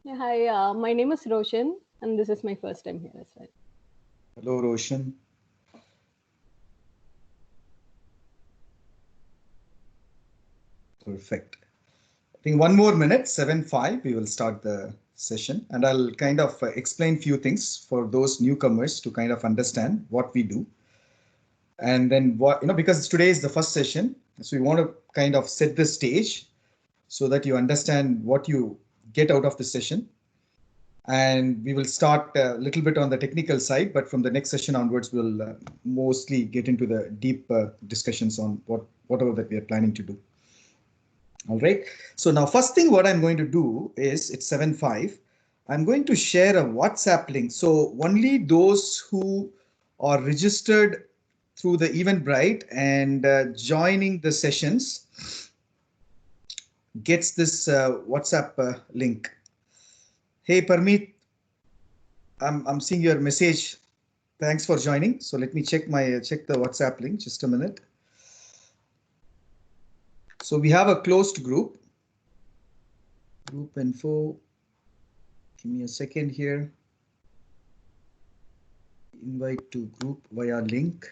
Yeah, hi, my name is Roshan, and this is my first time here as well. Hello, Roshan. Perfect. I think one more minute, 7:05, we will start the session, and I'll kind of explain few things for those newcomers to kind of understand what we do. And then what, because today is the first session, so we want to kind of set the stage so that you understand what you get out of the session. And we will start a little bit on the technical side, but from the next session onwards, we'll mostly get into the deep discussions on whatever that we are planning to do. All right. So now first thing what I'm going to do is it's 7:05. I'm going to share a WhatsApp link. So only those who are registered through the Eventbrite and joining the sessions gets this WhatsApp link. Hey, Parmeet, I'm seeing your message. Thanks for joining. So let me check the WhatsApp link. Just a minute. So we have a closed group. Group info. Give me a second here. Invite to group via link.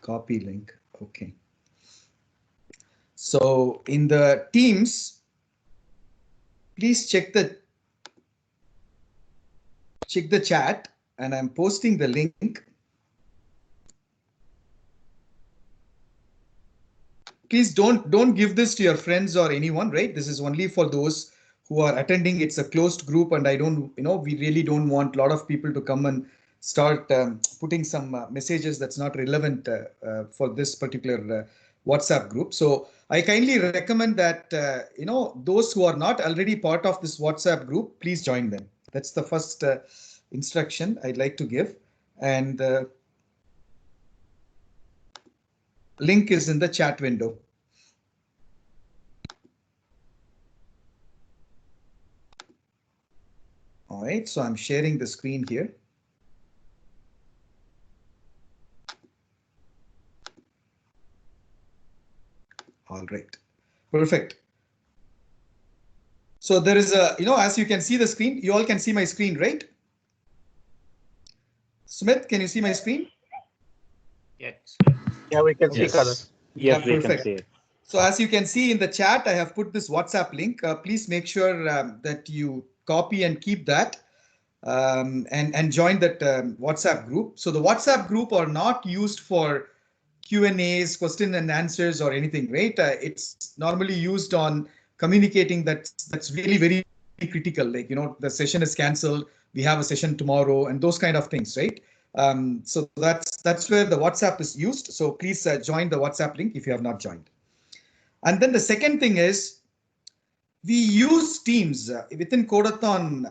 Copy link. Okay. So in the Teams, please check the chat, and I'm posting the link. Please don't give this to your friends or anyone, right? This is only for those who are attending. It's a closed group, and I don't, we really don't want a lot of people to come and start putting some messages that's not relevant for this particular WhatsApp group. So I kindly recommend that, those who are not already part of this WhatsApp group, please join them. That's the first instruction I'd like to give. And the link is in the chat window. All right, so I'm sharing the screen here. All right, perfect. So there is a, as you can see the screen, you all can see my screen, right? Smith, can you see my screen? Yes. Yeah, we can see color. Yes. Yeah, Yes, we can perfect. see it. So as you can see in the chat, I have put this WhatsApp link. Please make sure that you copy and keep that and join that WhatsApp group. So the WhatsApp group are not used for Q&As, question and answers or anything, right? It's normally used on communicating that's really very critical. Like, the session is canceled, we have a session tomorrow and those kind of things, right? So that's where the WhatsApp is used. So please join the WhatsApp link if you have not joined. And then the second thing is we use Teams within Codeathon,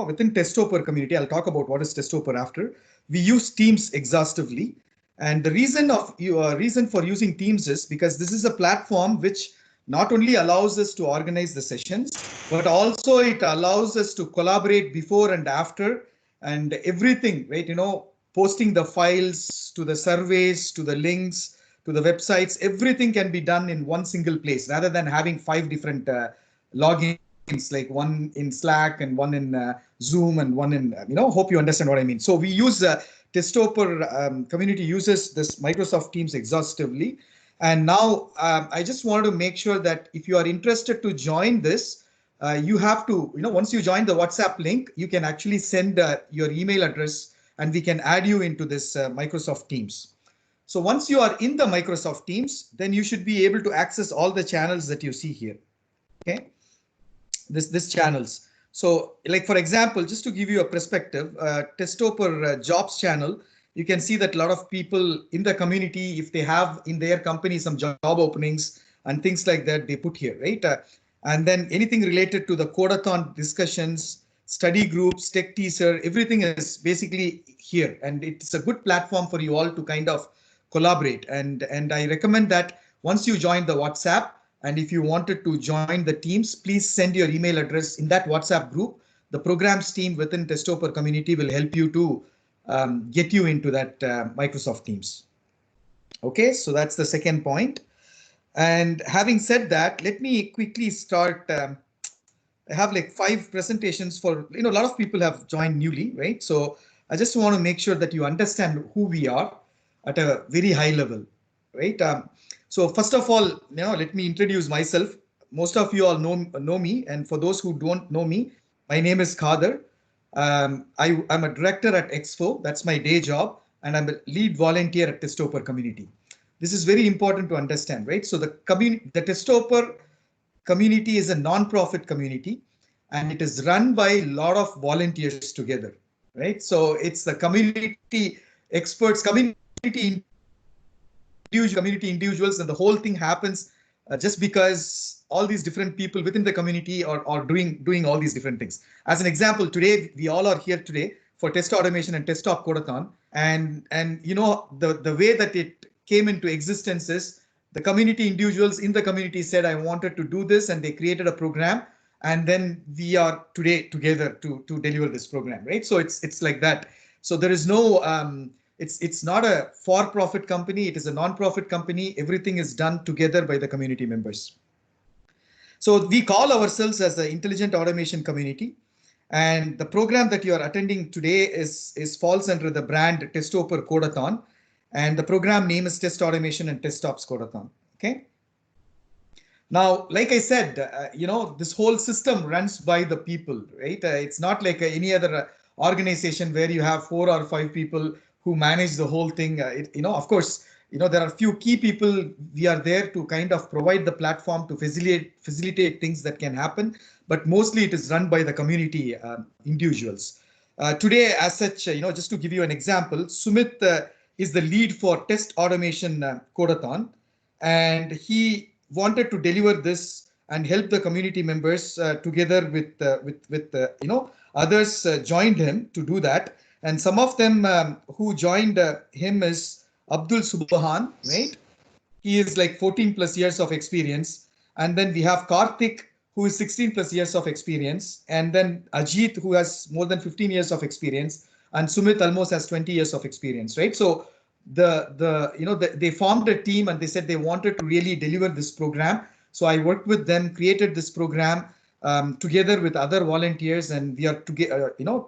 within Testoper community. I'll talk about what is Testoper after. We use Teams exhaustively. And the reason for using Teams is because this is a platform which not only allows us to organize the sessions, but also it allows us to collaborate before and after and everything, right? Posting the files to the surveys, to the links, to the websites, everything can be done in one single place rather than having 5 different logins, like one in Slack and one in Zoom and one in, hope you understand what I mean. So we use Testoper community uses this Microsoft Teams exhaustively. And now I just wanted to make sure that if you are interested to join this, you have to, once you join the WhatsApp link, you can actually send your email address and we can add you into this Microsoft Teams. So once you are in the Microsoft Teams, then you should be able to access all the channels that you see here. Okay, this channels. So like, for example, just to give you a perspective, Testoper jobs channel, you can see that a lot of people in the community, if they have in their company some job openings and things like that, they put here, right? And then anything related to the Codeathon discussions, study groups, tech teaser, everything is basically here. And it's a good platform for you all to kind of collaborate. And I recommend that once you join the WhatsApp, and if you wanted to join the Teams, please send your email address in that WhatsApp group. The programs team within Testoper community will help you to get you into that Microsoft Teams. Okay, so that's the second point. And having said that, let me quickly start I have like 5 presentations for, a lot of people have joined newly, right? So I just want to make sure that you understand who we are at a very high level, right? So first of all, let me introduce myself. Most of you all know me, and for those who don't know me, my name is Kader. I'm a director at Expo. That's my day job, and I'm a lead volunteer at Testoper community. This is very important to understand, right? So the Testoper community is a non-profit community, and it is run by a lot of volunteers together, right? So it's the community experts, community individuals, and the whole thing happens just because all these different people within the community are doing all these different things. As an example, today we all are here today for test automation and test top Codeathon, and the way that it came into existence is the community individuals in the community said, I wanted to do this, and they created a program, and then we are today together to deliver this program, right? So it's like that. So there is no it's not a for-profit company, it is a non-profit company. Everything is done together by the community members. So we call ourselves as the Intelligent Automation Community, and the program that you are attending today is falls under the brand Testoper Codeathon, and the program name is Test Automation and Test Ops Codeathon. Okay. Now, like I said, this whole system runs by the people, right? It's not like any other organization where you have 4 or 5 people who manage the whole thing. Of course, there are few key people. We are there to kind of provide the platform to facilitate things that can happen, but mostly it is run by the community individuals. Today, as such, just to give you an example, Sumit is the lead for Test Automation Codeathon, and he wanted to deliver this and help the community members together with others joined him to do that. And some of them who joined him is Abdul Subhan, right? He is like 14 plus years of experience. And then we have Karthik, who is 16 plus years of experience. And then Ajit, who has more than 15 years of experience. And Sumit almost has 20 years of experience, right? So they formed a team, and they said they wanted to really deliver this program. So I worked with them, created this program together with other volunteers, and we are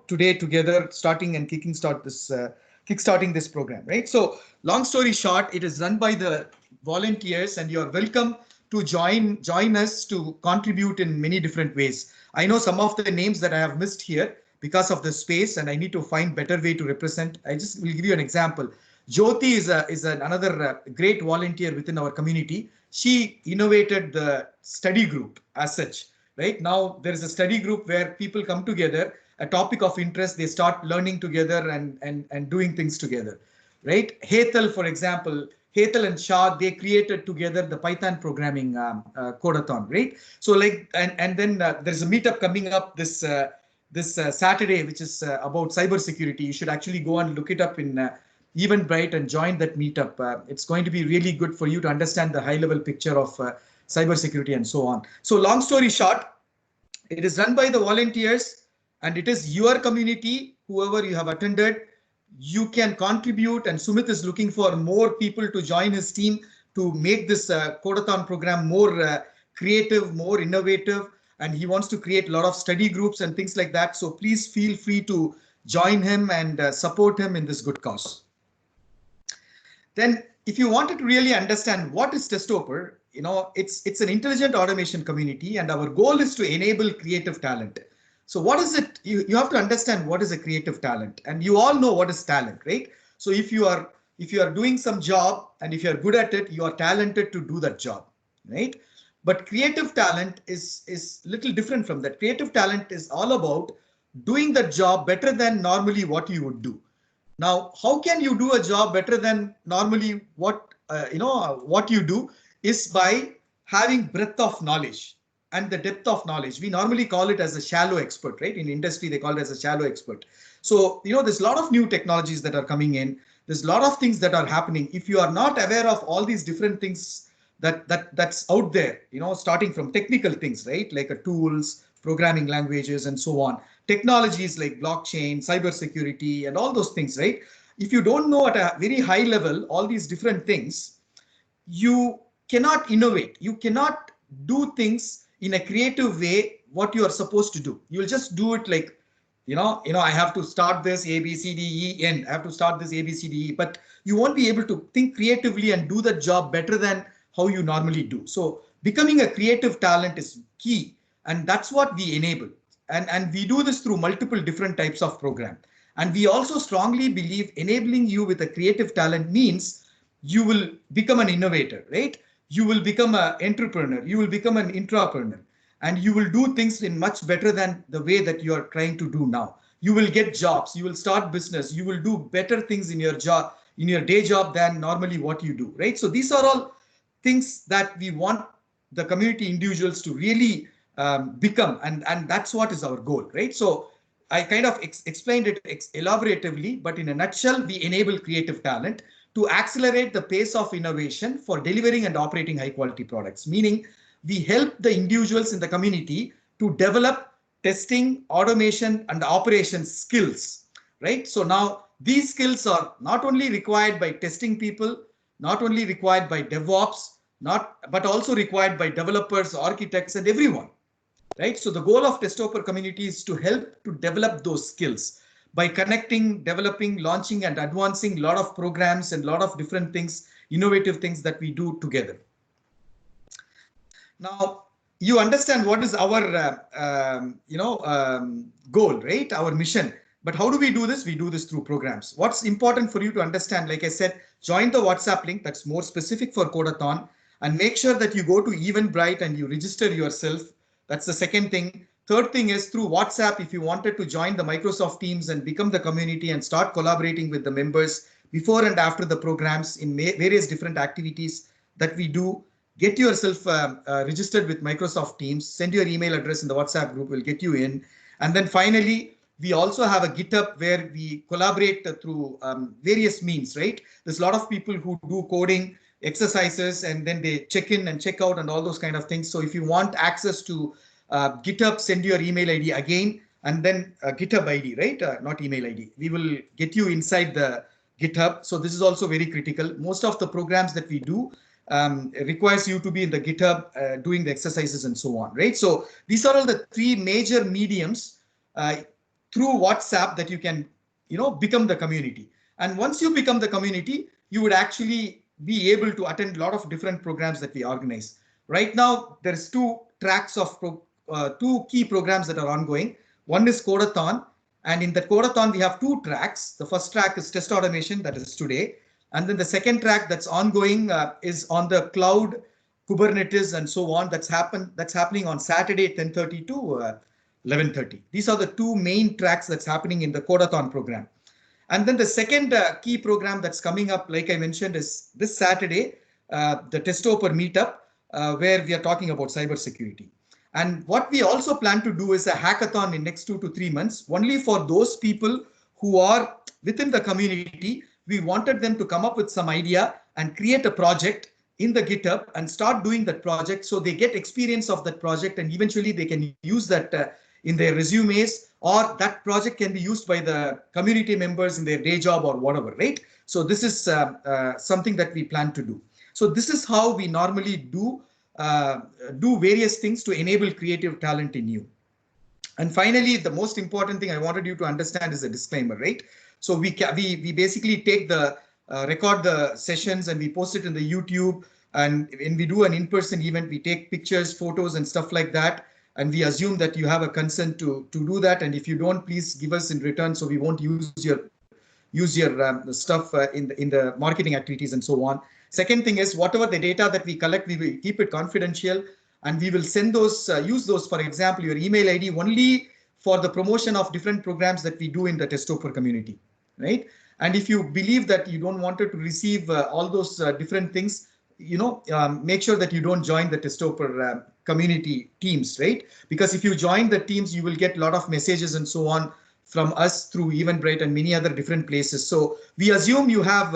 today together starting and kickstarting this program, right? So long story short, it is run by the volunteers, and you are welcome to join us to contribute in many different ways. I know some of the names that I have missed here because of the space, and I need to find better way to represent. I just will give you an example. Jyoti is another great volunteer within our community. She innovated the study group as such. Right now, there is a study group where people come together, a topic of interest, they start learning together and doing things together. Right? Hetal, for example, Hetal and Shah, they created together the Python programming Codeathon, right? So like, and then there's a meetup coming up this Saturday, which is about cybersecurity. You should actually go and look it up in Eventbrite and join that meetup. It's going to be really good for you to understand the high-level picture of cybersecurity and so on. So long story short, it is run by the volunteers, and it is your community. Whoever you have attended, you can contribute, and Sumit is looking for more people to join his team to make this Codeathon program more creative, more innovative, and he wants to create a lot of study groups and things like that. So please feel free to join him and support him in this good cause. Then if you wanted to really understand what is Testoper, it's an intelligent automation community, and our goal is to enable creative talent. So what is it? You have to understand what is a creative talent, and you all know what is talent, right? So if you are doing some job, and if you are good at it, you are talented to do that job, right? But creative talent is little different from that. Creative talent is all about doing the job better than normally what you would do. Now, how can you do a job better than normally what you do is by having breadth of knowledge and the depth of knowledge. We normally call it as a shallow expert, right? In industry, they call it as a shallow expert. So, there's a lot of new technologies that are coming in. There's a lot of things that are happening. If you are not aware of all these different things that's out there, starting from technical things, right? Like tools, programming languages, and so on. Technologies like blockchain, cybersecurity, and all those things, right? If you don't know at a very high level all these different things, you cannot innovate. You cannot do things in a creative way what you are supposed to do. You'll just do it like, I have to start this A, B, C, D, E, N. I have to start this A, B, C, D, E. But you won't be able to think creatively and do the job better than how you normally do. So becoming a creative talent is key. And that's what we enable. And we do this through multiple different types of program. And we also strongly believe enabling you with a creative talent means you will become an innovator, right? You will become an entrepreneur. You will become an intrapreneur. And you will do things in much better than the way that you are trying to do now. You will get jobs. You will start business. You will do better things in your job, in your day job than normally what you do, right? So these are all things that we want the community individuals to really become, and that's what is our goal, right? So I kind of explained it elaboratively, but in a nutshell, we enable creative talent to accelerate the pace of innovation for delivering and operating high quality products, meaning we help the individuals in the community to develop testing, automation, and operations skills, right? So now these skills are not only required by testing people, not only required by DevOps, but also required by developers, architects, and everyone, right? So the goal of Testopper community is to help to develop those skills by connecting, developing, launching, and advancing a lot of programs and a lot of different things, innovative things that we do together. Now, you understand what is our, goal, right? Our mission. But how do we do this? We do this through programs. What's important for you to understand, like I said, join the WhatsApp link that's more specific for Codeathon, and make sure that you go to Eventbrite and you register yourself. That's the second thing. Third thing is through WhatsApp, if you wanted to join the Microsoft Teams and become the community and start collaborating with the members before and after the programs in various different activities that we do, get yourself registered with Microsoft Teams, send your email address in the WhatsApp group, we'll get you in. And then finally, we also have a GitHub where we collaborate through various means, right? There's a lot of people who do coding exercises and then they check in and check out and all those kind of things. So if you want access to GitHub, send your email ID again, and then GitHub ID, right? Not email ID. We will get you inside the GitHub. So this is also very critical. Most of the programs that we do requires you to be in the GitHub doing the exercises and so on, right? So these are all the three major mediums through WhatsApp that you can, become the community. And once you become the community, you would actually be able to attend a lot of different programs that we organize. Right now, there's two tracks of two key programs that are ongoing. One is Codeathon, and in the Codeathon, we have two tracks. The first track is test automation, that is today. And then the second track that's ongoing is on the cloud, Kubernetes, and so on. That's happening on Saturday, 10:30 to 11:30. These are the two main tracks that's happening in the Codeathon program. And then the second key program that's coming up, like I mentioned, is this Saturday, the Testopper meetup, where we are talking about cybersecurity. And what we also plan to do is a hackathon in next 2 to 3 months, only for those people who are within the community. We wanted them to come up with some idea and create a project in the GitHub and start doing that project so they get experience of that project, and eventually they can use that in their resumes, or that project can be used by the community members in their day job or whatever, right? So this is something that we plan to do. So this is how we normally do various things to enable creative talent in you. And finally, the most important thing I wanted you to understand is a disclaimer, right? So we basically take the record the sessions and we post it in the YouTube. And when we do an in-person event, we take pictures, photos, and stuff like that. And we assume that you have a consent to do that. And if you don't, please give us in return, so we won't use your stuff in the marketing activities and so on. Second thing is, whatever the data that we collect, we will keep it confidential, and we will send those, use those, for example, your email ID only for the promotion of different programs that we do in the Testopper community, right? And if you believe that you don't want to receive all those different things, make sure that you don't join the Testopper community teams, right? Because if you join the teams, you will get a lot of messages and so on from us through Eventbrite and many other different places. So we assume you have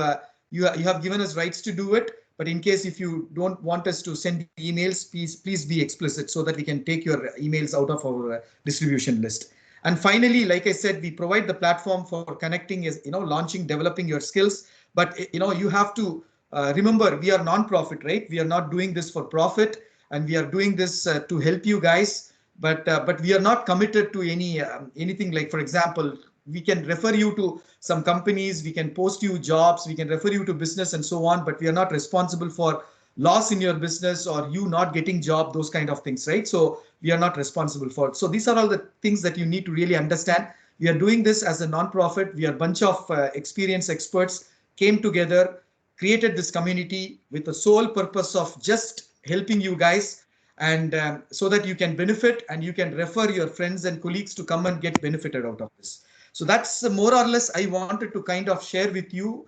given us rights to do it. But in case if you don't want us to send emails, please be explicit so that we can take your emails out of our distribution list. And finally, like I said, we provide the platform for connecting, launching, developing your skills. But you have to remember, we are non-profit, right? We are not doing this for profit. and we are doing this to help you guys. But we are not committed to anything like, for example, we can refer you to some companies, we can post you jobs, we can refer you to business and so on, but we are not responsible for loss in your business or you not getting job, those kind of things, right? So we are not responsible for it. So these are all the things that you need to really understand. We are doing this as a non-profit. We are a bunch of experienced experts came together, created this community with the sole purpose of just helping you guys, and so that you can benefit and you can refer your friends and colleagues to come and get benefited out of this. So that's more or less I wanted to kind of share with you,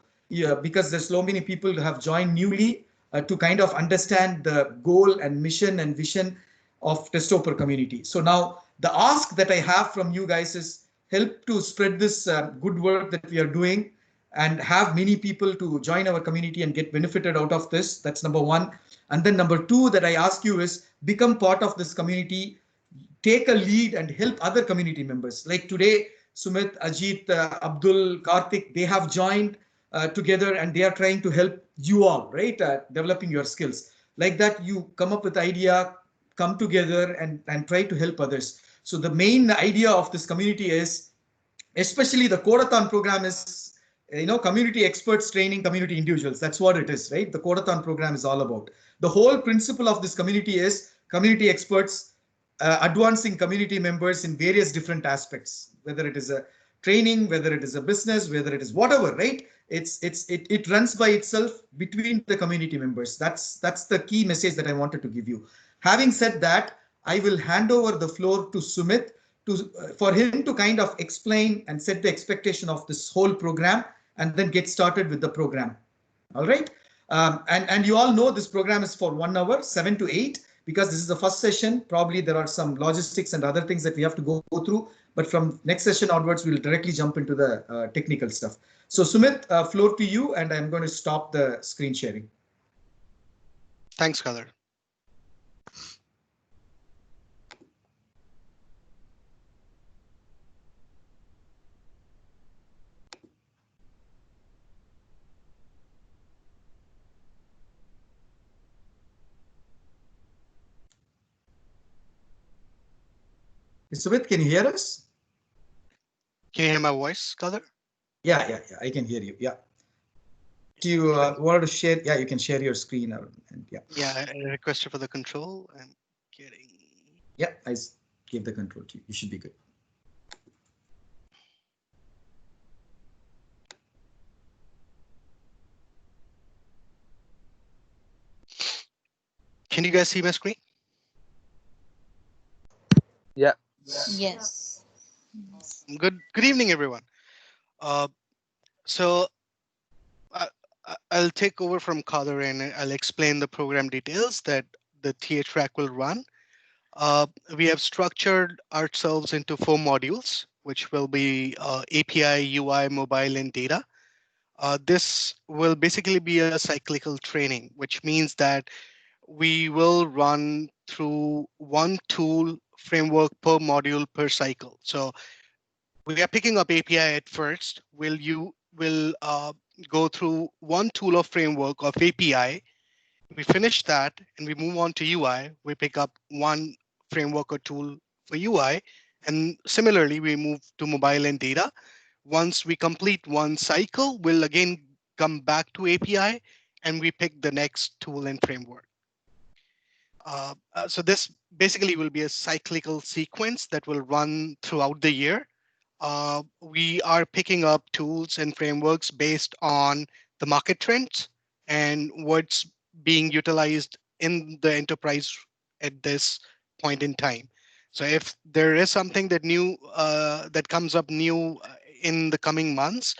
because there's so many people who have joined newly, to kind of understand the goal and mission and vision of Testopper community. So now the ask that I have from you guys is help to spread this good work that we are doing and have many people to join our community and get benefited out of this. That's number one. And then number two that I ask you is become part of this community, take a lead and help other community members. Like today, Sumit, Ajit, Abdul, Karthik, they have joined together and they are trying to help you all, right? Developing your skills. Like that, you come up with idea, come together and try to help others. So the main idea of this community is, especially the Codeathon program is, community experts training community individuals. That's what it is, right? The Codeathon program is all about. The whole principle of this community is community experts advancing community members in various different aspects, whether it is a training, whether it is a business, whether it is whatever, right? It runs by itself between the community members. That's the key message that I wanted to give you. Having said that, I will hand over the floor to Sumit for him to kind of explain and set the expectation of this whole program and then get started with the program. All right. And you all know this program is for 1 hour, 7 to 8, because this is the first session. Probably there are some logistics and other things that we have to go through. But from next session onwards, we'll directly jump into the technical stuff. So Sumit, floor to you, and I'm going to stop the screen sharing. Thanks, Kader. Sumit, can you hear us? Can you hear my voice, Kader? Yeah, I can hear you. Yeah. Do you want to share? Yeah, you can share your screen. And yeah. Yeah, I requested for the control. I'm getting. Yeah, I gave the control to you. You should be good. Can you guys see my screen? Yeah. Yes. Good evening, everyone. So I'll take over from Kader and I'll explain the program details that the TA track will run. We have structured ourselves into 4 modules, which will be API, UI, mobile, and data. This will basically be a cyclical training, which means that we will run through one tool framework per module per cycle. So we are picking up API at first. We'll go through one tool or framework of API. We finish that and we move on to UI. We pick up one framework or tool for UI. And similarly, we move to mobile and data. Once we complete one cycle, we'll again come back to API and we pick the next tool and framework. So this basically will be a cyclical sequence that will run throughout the year. We are picking up tools and frameworks based on the market trends and what's being utilized in the enterprise at this point in time. So if there is something that new that comes up new in the coming months,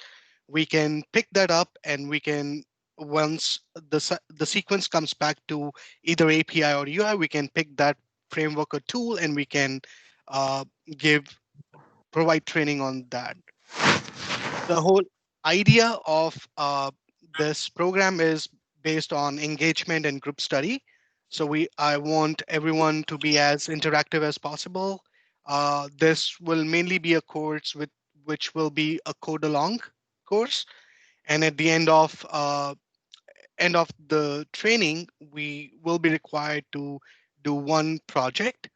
we can pick that up and we can, once the sequence comes back to either API or UI, we can pick that framework or tool and we can provide training on that. The whole idea of this program is based on engagement and group study. So I want everyone to be as interactive as possible. This will mainly be a course which will be a code along course. And at the end of the training, we will be required to do one project,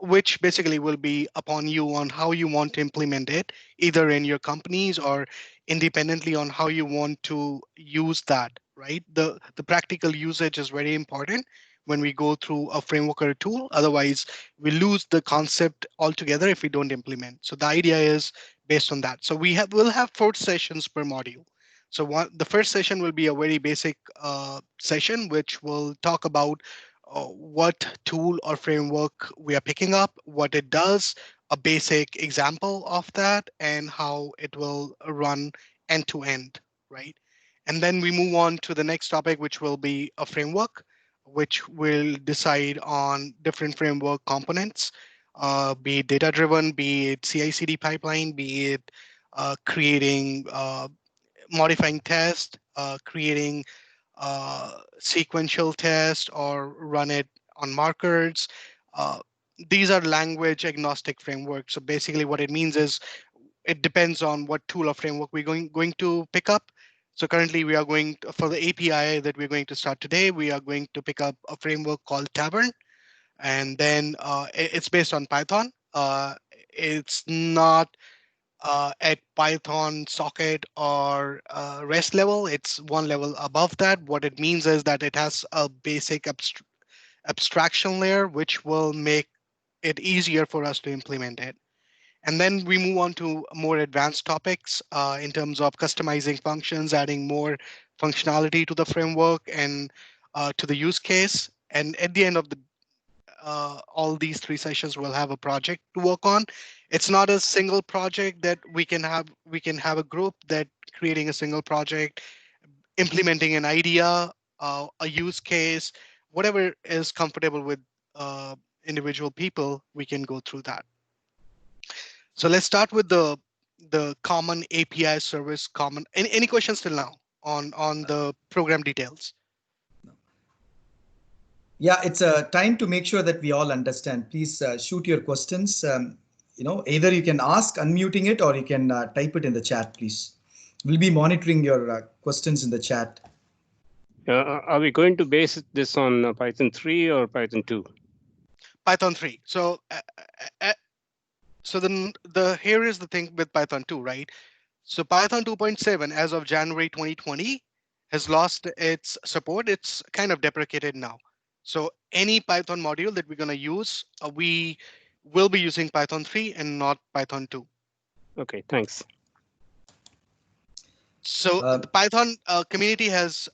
which basically will be upon you on how you want to implement it, either in your companies or independently on how you want to use that, right? The practical usage is very important when we go through a framework or a tool. Otherwise, we lose the concept altogether if we don't implement. So the idea is based on that. So we'll have 4 sessions per module. So the first session will be a very basic session, which will talk about what tool or framework we are picking up, what it does, a basic example of that, and how it will run end to end, right? And then we move on to the next topic, which will be a framework, which will decide on different framework components, be it data driven, be it CI/CD pipeline, be it creating, modifying test, creating sequential test, or run it on markers. Uh, these are language agnostic frameworks. So basically what it means is it depends on what tool or framework we're going to pick up. So currently we are going to, for the API that we're going to start today, we are going to pick up a framework called Tavern. And then it's based on Python. It's not at Python socket or REST level. It's one level above that. What it means is that it has a basic abstraction layer, which will make it easier for us to implement it. And then we move on to more advanced topics in terms of customizing functions, adding more functionality to the framework and to the use case. And at the end of the all these 3 sessions will have a project to work on. It's not a single project that we can have. We can have a group that creating a single project, implementing an idea, a use case, whatever is comfortable with individual people, we can go through that. So let's start with the common API service common. Any questions till now on the program details? Yeah, it's a time to make sure that we all understand. Please shoot your questions. Either you can ask unmuting it, or you can type it in the chat, please. We'll be monitoring your questions in the chat. Are we going to base this on Python 3 or Python 2? Python 3. So then here is the thing with Python 2, right? So Python 2.7 as of January 2020 has lost its support. It's kind of deprecated now. So any Python module that we're going to use, we will be using Python 3 and not Python 2. Okay, thanks. So the Python community has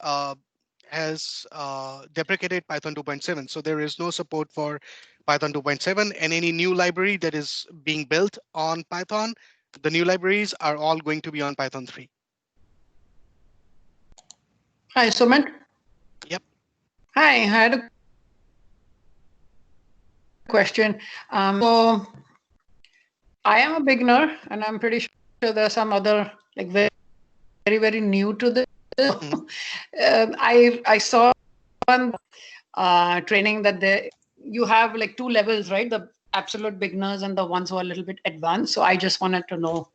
deprecated Python 2.7. So there is no support for Python 2.7, and any new library that is being built on Python, the new libraries are all going to be on Python 3. Hi, Sumit. Yep. Hi, I had a question. So I am a beginner, and I'm pretty sure there's some other like very, very new to this. I saw one training that you have like 2 levels, right? The absolute beginners and the ones who are a little bit advanced. So I just wanted to know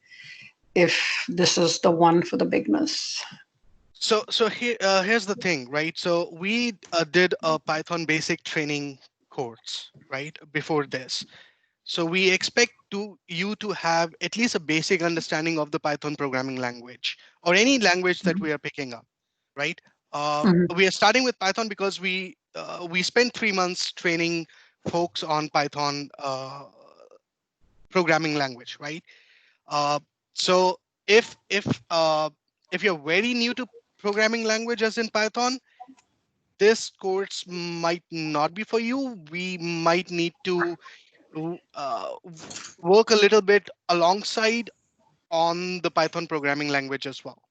if this is the one for the beginners. So here's the thing, right? So we did a Python basic training course, right, before this. So we expect you to have at least a basic understanding of the Python programming language or any language that we are picking up, right? We are starting with Python because we spent 3 months training folks on Python programming language, right? So if you're very new to programming languages in Python, this course might not be for you. We might need to work a little bit alongside on the Python programming language as well,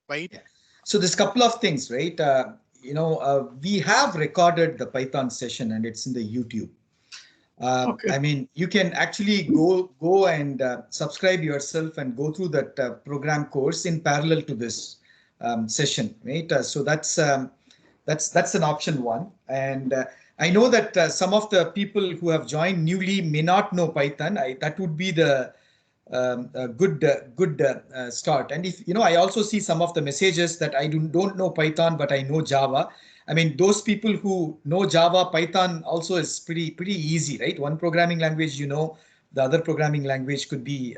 right? Yeah. So there's a couple of things, right? We have recorded the Python session and it's in the YouTube. Okay. I mean, you can actually go and subscribe yourself and go through that program course in parallel to this session, right? So that's an option one. And I know that some of the people who have joined newly may not know Python. That would be the a good start. And if I also see some of the messages that I don't know Python, but I know Java. I mean, those people who know Java, Python also is pretty easy, right? One programming language, the other programming language could be,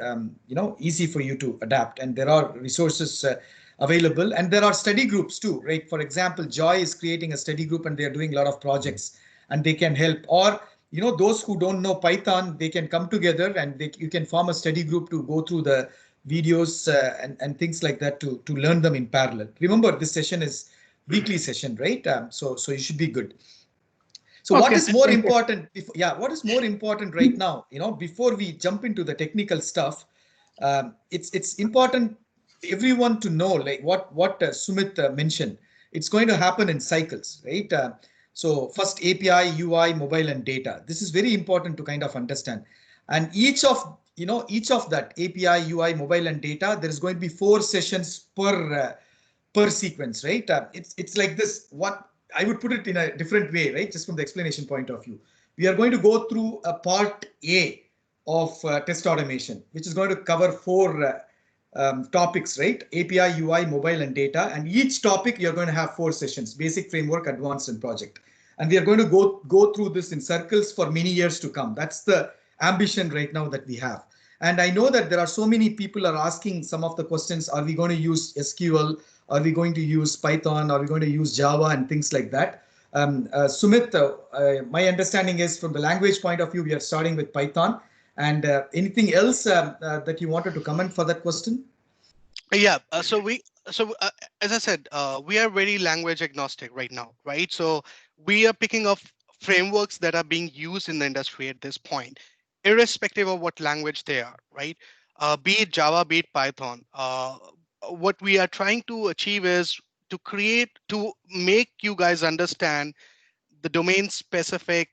easy for you to adapt. And there are resources available, and there are study groups too, right? For example, Joy is creating a study group, and they are doing a lot of projects, and they can help. Or those who don't know Python, they can come together, and you can form a study group to go through the videos and things like that to learn them in parallel. Remember, this session is weekly session, right? So you should be good. So Okay, what is more thank you. important? What is more important right now? Before we jump into the technical stuff, it's important everyone to know, like what Sumit mentioned. It's going to happen in cycles, right? So first API, UI, mobile, and data. This is very important to kind of understand. And each of that API, UI, mobile, and data, there is going to be 4 sessions per sequence, right? It's like this. What I would put it in a different way, right? Just from the explanation point of view, we are going to go through a part A of test automation, which is going to cover 4 topics, right? API, UI, mobile, and data. And each topic you're going to have 4 sessions: basic, framework, advanced, and project. And we are going to go through this in circles for many years to come. That's the ambition right now that we have. And I know that there are so many people are asking some of the questions. Are we going to use SQL? Are we going to use Python? Are we going to use Java and things like that? Sumit, my understanding is from the language point of view, we are starting with Python. And anything else that you wanted to comment for that question? Yeah. As I said, we are very language agnostic right now, right? So we are picking up frameworks that are being used in the industry at this point, irrespective of what language they are, right? Be it Java, be it Python. What we are trying to achieve is to make you guys understand the domain specific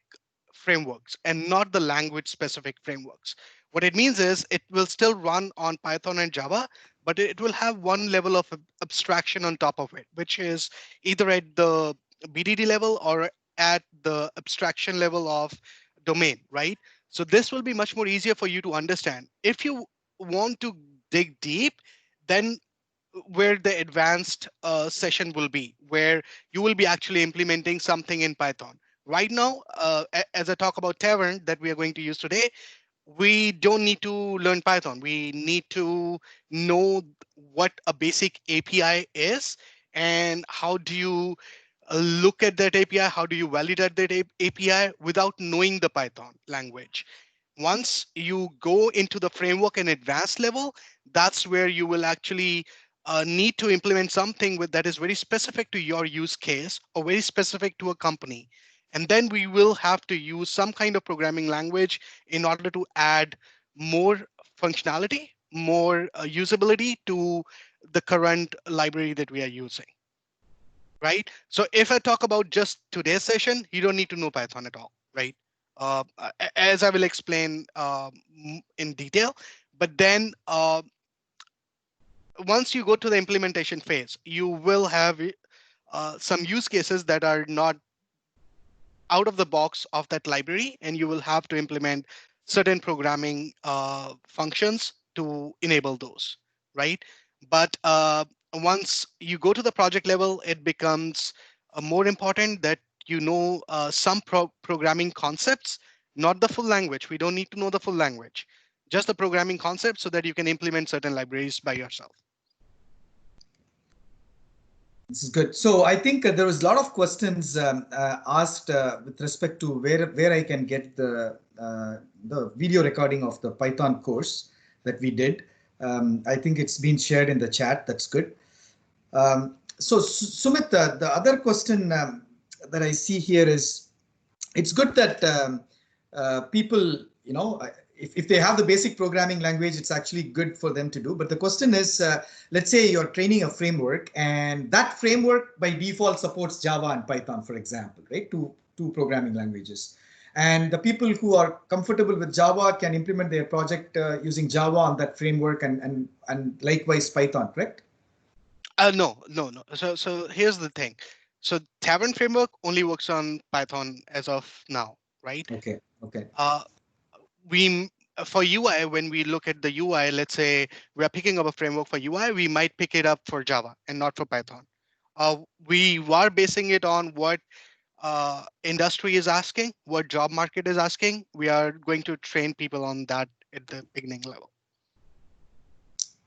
frameworks and not the language specific frameworks. What it means is it will still run on Python and Java, but it will have one level of abstraction on top of it, which is either at the BDD level or at the abstraction level of domain, right? So this will be much more easier for you to understand. If you want to dig deep, then where the advanced session will be, where you will be actually implementing something in Python. Right now, as I talk about Tavern that we are going to use today, we don't need to learn Python. We need to know what a basic API is and how do you look at that API, how do you validate that API without knowing the Python language. Once you go into the framework and advanced level, that's where you will actually need to implement something that is very specific to your use case or very specific to a company. And then we will have to use some kind of programming language in order to add more functionality, more usability to the current library that we are using. Right? So if I talk about just today's session, you don't need to know Python at all, right? As I will explain in detail. But then once you go to the implementation phase, you will have some use cases that are not out of the box of that library, and you will have to implement certain programming functions to enable those, right? But once you go to the project level, it becomes more important that you know some programming concepts, not the full language. We don't need to know the full language, just the programming concepts so that you can implement certain libraries by yourself. This is good. So I think there was a lot of questions asked with respect to where I can get the video recording of the Python course that we did. I think it's been shared in the chat. That's good. So Sumit, the other question that I see here is, it's good that people, if they have the basic programming language, it's actually good for them to do. But the question is, let's say you're training a framework, and that framework by default supports Java and Python, for example, right? Two programming languages. And the people who are comfortable with Java can implement their project using Java on that framework, and likewise Python, correct? No. So here's the thing. So Tavern framework only works on Python as of now, right? Okay. We for UI, when we look at the UI, let's say we're picking up a framework for UI, we might pick it up for Java and not for Python. We are basing it on what industry is asking, what job market is asking. We are going to train people on that at the beginning level.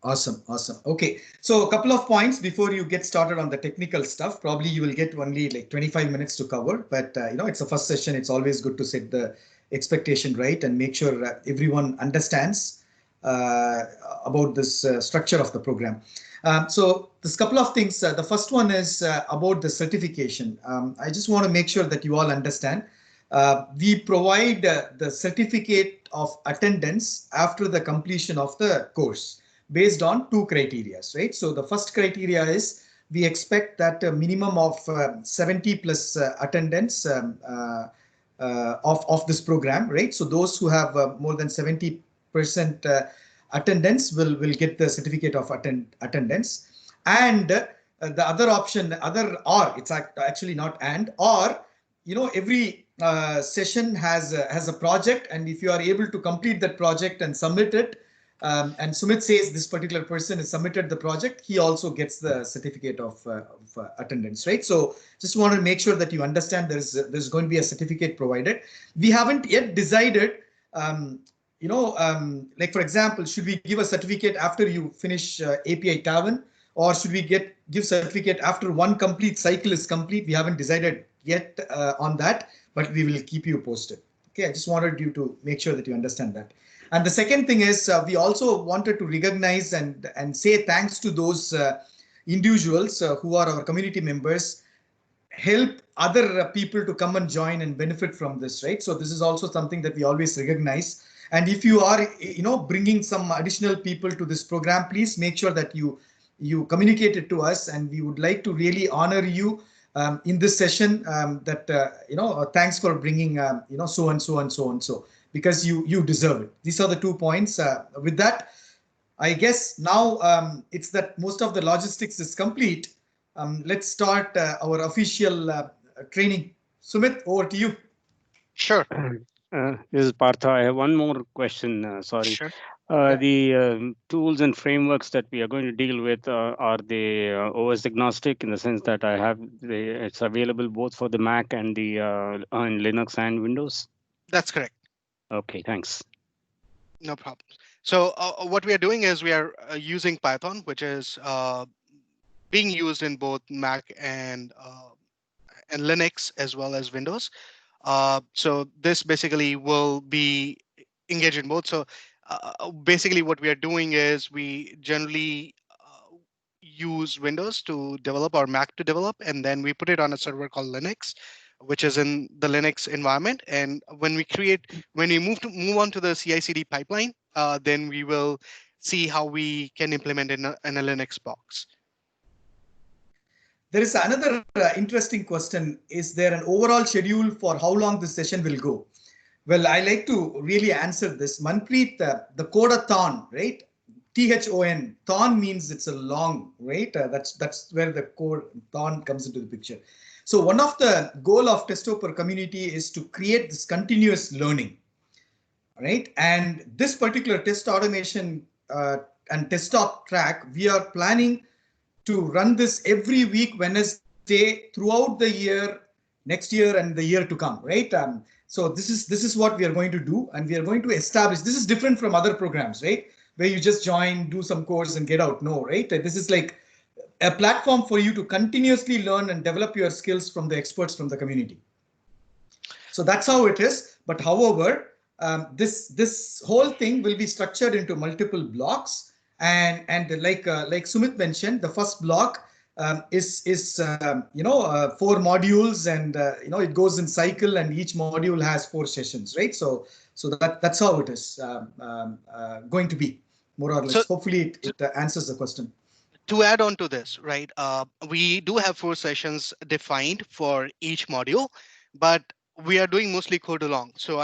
Awesome, awesome. Okay, so a couple of points before you get started on the technical stuff. Probably you will get only like 25 minutes to cover, but it's a first session. It's always good to set the expectation right and make sure everyone understands about this structure of the program. So there's a couple of things. The first one is about the certification. I just want to make sure that you all understand. We provide the certificate of attendance after the completion of the course, based on two criteria, right? So the first criteria is we expect that a minimum of 70 plus attendance of this program, right? So those who have more than 70% attendance will get the certificate of attendance. And the other option, it's actually not and, or, every session has a project, and if you are able to complete that project and submit it, and Sumit says this particular person has submitted the project, he also gets the certificate of attendance, right? So just want to make sure that you understand there's going to be a certificate provided. We haven't yet decided, like for example, should we give a certificate after you finish API Tavern, or should we give certificate after one complete cycle is complete? We haven't decided yet on that, but we will keep you posted. Okay, I just wanted you to make sure that you understand that. And the second thing is we also wanted to recognize and say thanks to those individuals who are our community members, help other people to come and join and benefit from this, right? So this is also something that we always recognize. And if you are, bringing some additional people to this program, please make sure that you communicate it to us, and we would like to really honor you in this session. Thanks for bringing, so and so and so and so, because you deserve it. These are the 2 points. With that, I guess now it's that most of the logistics is complete. Let's start our official training. Sumit, over to you. Sure. This is Partha. I have one more question. Sorry. Sure. The tools and frameworks that we are going to deal with, are they OS agnostic, in the sense that it's available both for the Mac and the on Linux and Windows? That's correct. Okay, thanks. No problem. So what we are doing is we are using Python, which is being used in both Mac and Linux as well as Windows. So this basically will be engaged in both. So basically what we are doing is we generally use Windows to develop or Mac to develop, and then we put it on a server called Linux, which is in the Linux environment. And when we move on to the CI/CD pipeline, then we will see how we can implement in a Linux box. There is another interesting question. Is there an overall schedule for how long this session will go? Well, I like to really answer this. Manpreet, the Codeathon, right? Thon. Thon means it's a long, right? That's where the Codeathon comes into the picture. So one of the goal of Testoper community is to create this continuous learning, right? And this particular test automation and test talk track, we are planning to run this every week, Wednesday, throughout the year, next year and the year to come, right? So this is what we are going to do, and we are going to establish. This is different from other programs, right? Where you just join, do some course and get out. No, right? This is like a platform for you to continuously learn and develop your skills from the experts from the community. So that's how it is. But however, this whole thing will be structured into multiple blocks. And like Sumit mentioned, the first block is 4 modules, and it goes in cycle, and each module has 4 sessions, right? So that's how it is going to be, more or less. So, hopefully it answers the question. To add on to this, right? We do have 4 sessions defined for each module, but we are doing mostly code along. So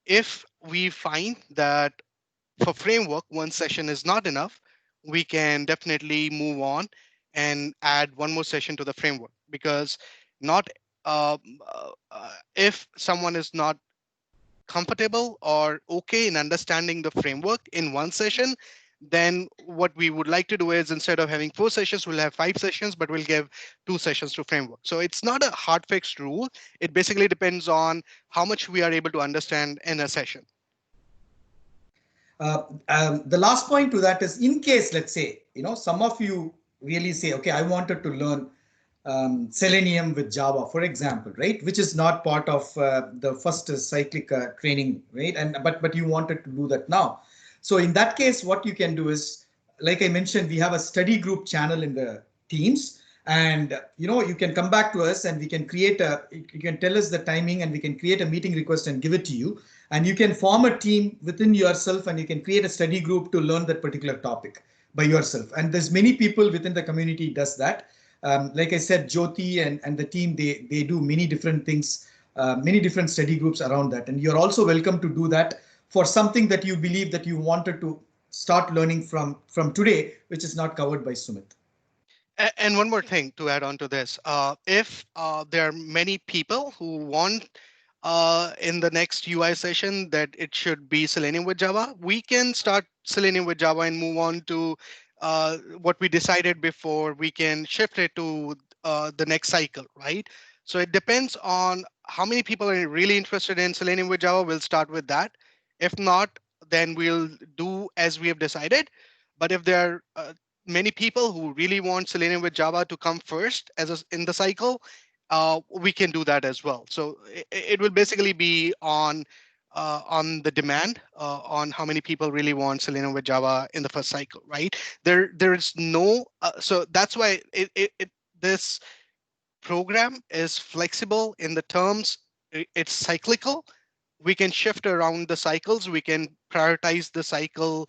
if we find that for framework, 1 session is not enough, we can definitely move on and add 1 more session to the framework, because if someone is not comfortable or okay in understanding the framework in 1 session, then what we would like to do is, instead of having 4 sessions, we'll have 5 sessions, but we'll give 2 sessions to framework. So it's not a hard fixed rule. It basically depends on how much we are able to understand in a session. The last point to that is, in case, let's say, some of you really say, okay, I wanted to learn Selenium with Java, for example, right, which is not part of the first cyclic training, right? But you wanted to do that now. So in that case, what you can do is, like I mentioned, we have a study group channel in the Teams, and you can come back to us and we can create you can tell us the timing and we can create a meeting request and give it to you, and you can form a team within yourself and you can create a study group to learn that particular topic by yourself. And there's many people within the community does that. Like I said, Jyoti and the team, they do many different things, many different study groups around that. And you're also welcome to do that for something that you believe that you wanted to start learning from today, which is not covered by Sumit. And one more thing to add on to this, if there are many people who want in the next UI session that it should be Selenium with Java, we can start Selenium with Java and move on to what we decided before. We can shift it to the next cycle, right? So it depends on how many people are really interested in Selenium with Java. We'll start with that. If not, then we'll do as we have decided. But if there are many people who really want Selenium with Java to come first in the cycle, we can do that as well. So it will basically be on the demand on how many people really want Selenium with Java in the first cycle, right? There is no so that's why this program is flexible in the terms. It's cyclical. We can shift around the cycles. We can prioritize the cycle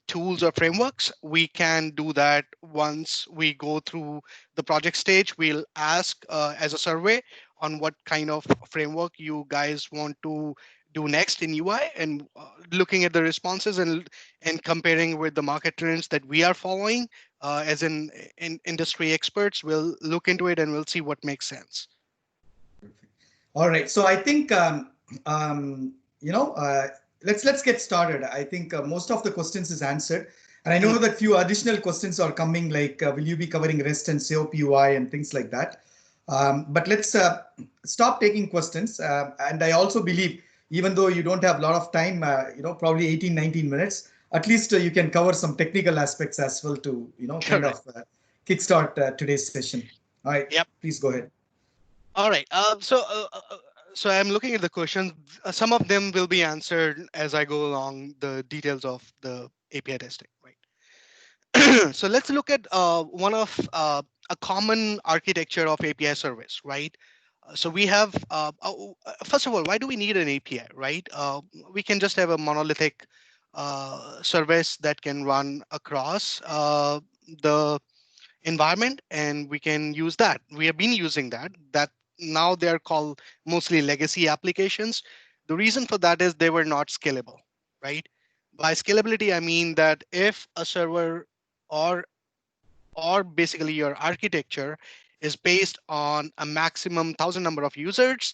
tools or frameworks. We can do that once we go through the project stage. We'll ask as a survey on what kind of framework you guys want to do next in UI, and looking at the responses and comparing with the market trends that we are following as in industry experts. We'll look into it and we'll see what makes sense. All right, so I think let's get started. I think most of the questions is answered, and I know that few additional questions are coming, like will you be covering REST and SEOP UI and things like that. But let's stop taking questions. And I also believe, even though you don't have a lot of time, probably 18-19 minutes, at least you can cover some technical aspects as well to kind of kickstart today's session. All right. Yep. Please go ahead. All right. So I'm looking at the questions. Some of them will be answered as I go along the details of the API testing, right? So let's look at one of a common architecture of API service, right? So we have, first of all, why do we need an API, right? We can just have a monolithic service that can run across the environment, and we can use that. We have been using that. Now they're called mostly legacy applications. The reason for that is they were not scalable, right? By scalability, I mean that if a server or basically your architecture is based on a maximum 1,000 number of users,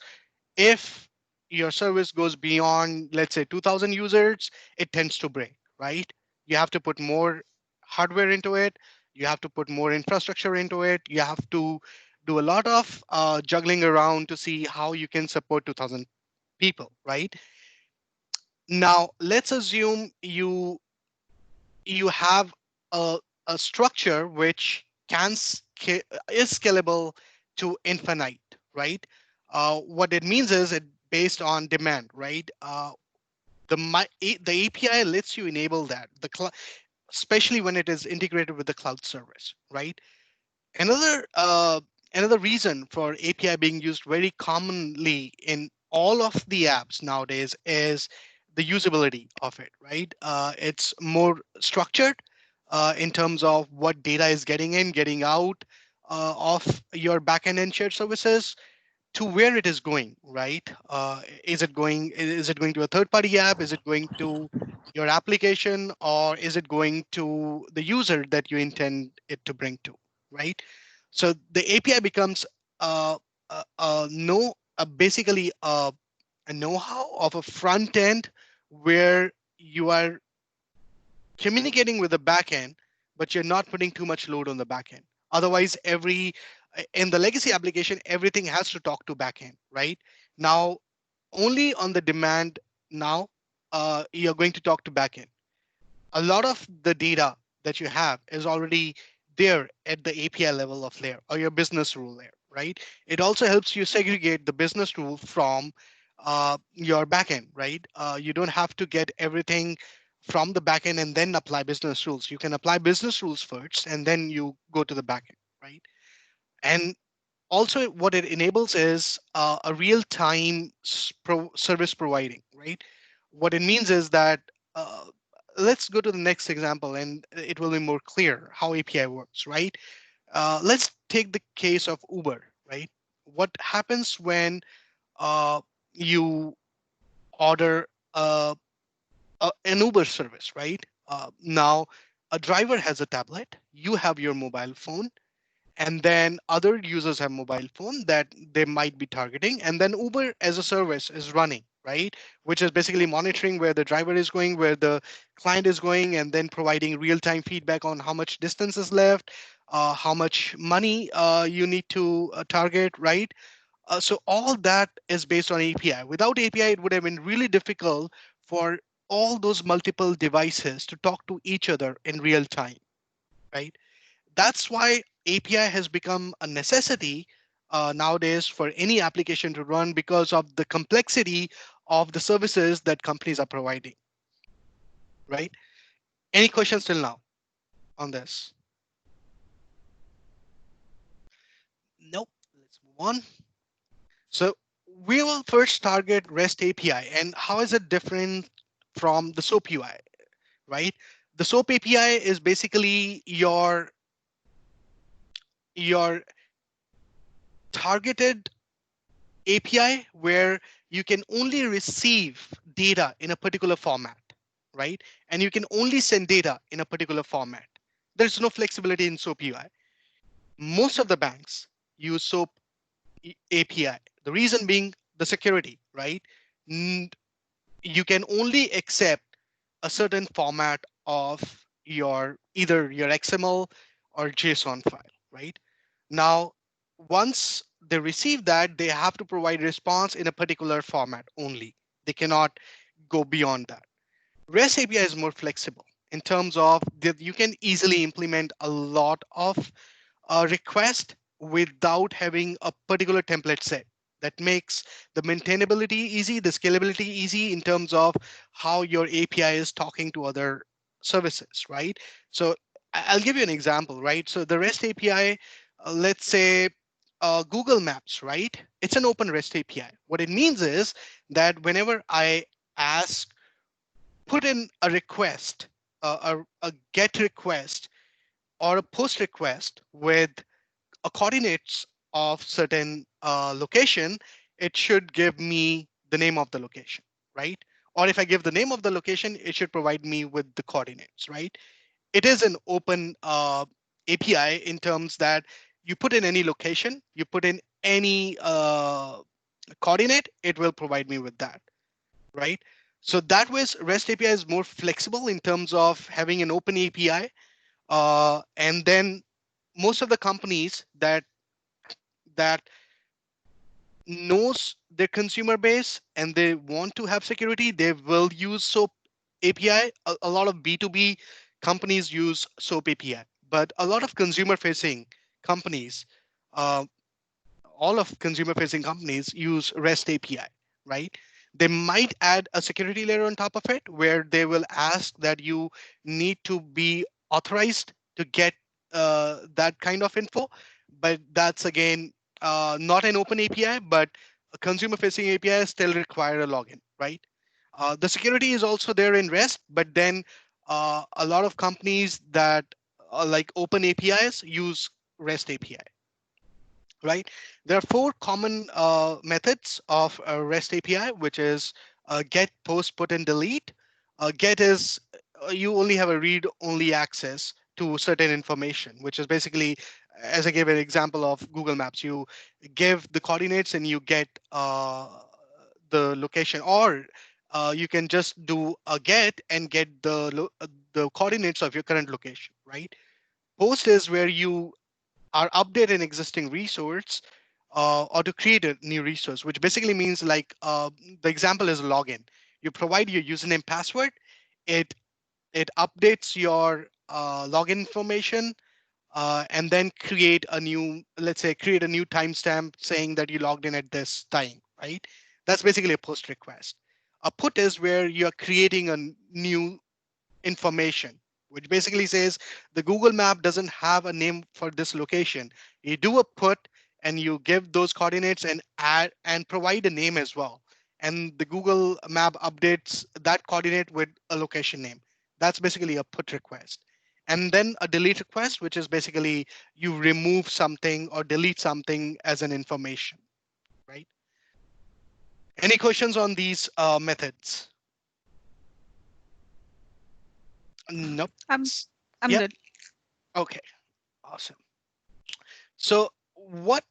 if your service goes beyond, let's say, 2,000 users, it tends to break, right? You have to put more hardware into it. You have to put more infrastructure into it. You have to do a lot of juggling around to see how you can support 2,000 people, right? Now, let's assume you have a structure which is scalable to infinite, right? What it means is it based on demand, right? The API lets you enable that, especially when it is integrated with the cloud service, right? Another reason for API being used very commonly in all of the apps nowadays is the usability of it, right? It's more structured in terms of what data is getting in, getting out of your backend and shared services to where it is going, right? Is it going to a third-party app? Is it going to your application, or is it going to the user that you intend it to bring to, right? So the API becomes basically a know-how of a front end where you are communicating with the backend, but you're not putting too much load on the backend. Otherwise, in the legacy application, everything has to talk to backend, right? Now, only on the demand now, you're going to talk to backend. A lot of the data that you have is already there at the API level of layer or your business rule layer, right? It also helps you segregate the business rule from your backend, right? You don't have to get everything from the backend and then apply business rules. You can apply business rules first and then you go to the backend, right? And also what it enables is a real-time service providing, right? What it means is that uh, let's go to the next example and it will be more clear how API works, right? Let's take the case of Uber, right? What happens when uh, you order an Uber service, right? Now, a driver has a tablet, you have your mobile phone, and then other users have mobile phone that they might be targeting, and then Uber as a service is running, right? Which is basically monitoring where the driver is going, where the client is going, and then providing real-time feedback on how much distance is left, how much money you need to target, right? So all that is based on API. Without API, it would have been really difficult for all those multiple devices to talk to each other in real time, right? That's why API has become a necessity nowadays for any application to run because of the complexity of the services that companies are providing, right? Any questions till now on this? Nope. Let's move on. So we will first target REST API, and how is it different from the SOAP UI, right? The SOAP API is basically your targeted API where you can only receive data in a particular format, right? And you can only send data in a particular format. There's no flexibility in SOAP UI. Most of the banks use SOAP API. The reason being the security, right? You can only accept a certain format of either your XML or JSON file, right? Now, once they receive that, they have to provide response in a particular format only. They cannot go beyond that. REST API is more flexible in terms of that you can easily implement a lot of request without having a particular template set. That makes the maintainability easy, the scalability easy in terms of how your API is talking to other services, right? So I'll give you an example, right? So the REST API, let's say Google Maps, right? It's an open REST API. What it means is that whenever I ask, put in a request, a get request or a post request with coordinates of certain location, it should give me the name of the location, right? Or if I give the name of the location, it should provide me with the coordinates, right? It is an open API in terms that you put in any location, you put in any coordinate, it will provide me with that, right? So that way, REST API is more flexible in terms of having an open API. And then most of the companies that knows their consumer base and they want to have security, they will use SOAP API. A lot of B2B companies use SOAP API, but a lot of consumer facing companies, uh, all of consumer facing companies use REST API, right? They might add a security layer on top of it where they will ask that you need to be authorized to get that kind of info. But that's again not an open API, but a consumer facing API still require a login, right? The security is also there in REST, but then a lot of companies that like open APIs use REST API, right? There are four common methods of REST API, which is get, post, put, and delete. Get is you only have a read-only access to certain information, which is basically, as I gave an example of Google Maps, you give the coordinates and you get the location, or you can just do a get and get the coordinates of your current location, right? Post is where you are updating an existing resource or to create a new resource, which basically means like the example is login. You provide your username password. It updates your login information and then create a new, let's say, create a new timestamp saying that you logged in at this time, right? That's basically a post request. A put is where you're creating a new information, which basically says the Google map doesn't have a name for this location. You do a put and you give those coordinates and add and provide a name as well. And the Google map updates that coordinate with a location name. That's basically a put request. And then a delete request, which is basically you remove something or delete something as an information, right? Any questions on these methods? Nope. I'm Yep. good. Okay, awesome. So what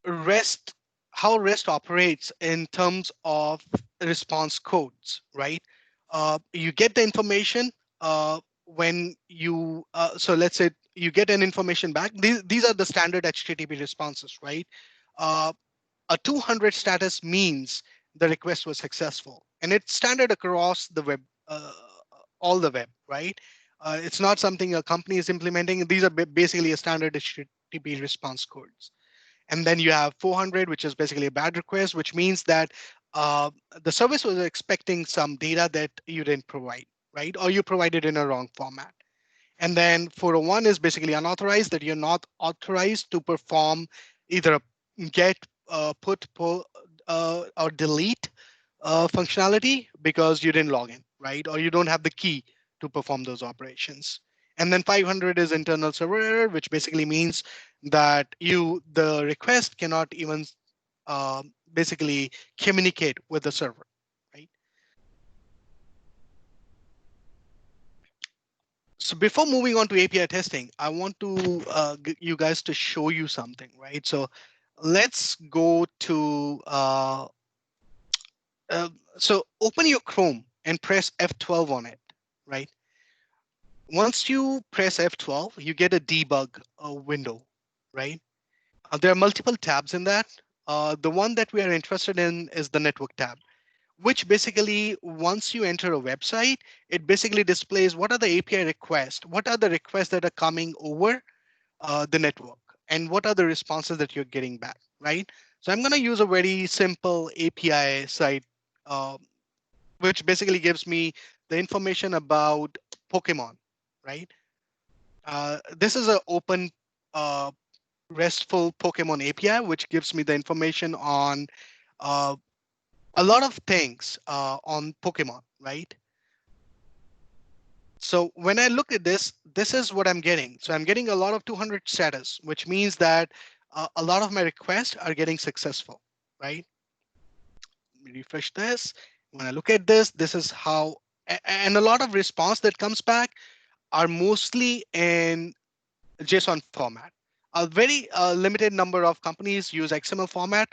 REST, how REST operates in terms of response codes, right? You get the information when you, so let's say you get an information back. These are the standard HTTP responses, right? Uh, a 200 status means the request was successful, and it's standard across the web, all the web, right? It's not something a company is implementing. These are basically a standard HTTP response codes. And then you have 400, which is basically a bad request, which means that the service was expecting some data that you didn't provide, right? Or you provided in a wrong format. And then 401 is basically unauthorized, that you're not authorized to perform either a get, put, pull, or delete functionality because you didn't log in, right? Or you don't have the key to perform those operations. And then 500 is internal server error, which basically means that the request cannot even basically communicate with the server, right? So before moving on to API testing, I want to get you guys to show you something, right? So let's go to, so open your Chrome and press F12 on it, right? Once you press F12, you get a debug window, right? There are multiple tabs in that. The one that we are interested in is the network tab, which basically, once you enter a website, it basically displays what are the API requests, what are the requests that are coming over the network, and what are the responses that you're getting back, right? So I'm going to use a very simple API site, uh, which basically gives me the information about Pokemon, right? This is an open uh, RESTful Pokemon API, which gives me the information on uh, a lot of things on Pokemon, right? So when I look at this, this is what I'm getting. So I'm getting a lot of 200 status, which means that a lot of my requests are getting successful, right? Let me refresh this. When I look at this, this is how, and a lot of response that comes back are mostly in JSON format. A very limited number of companies use XML format,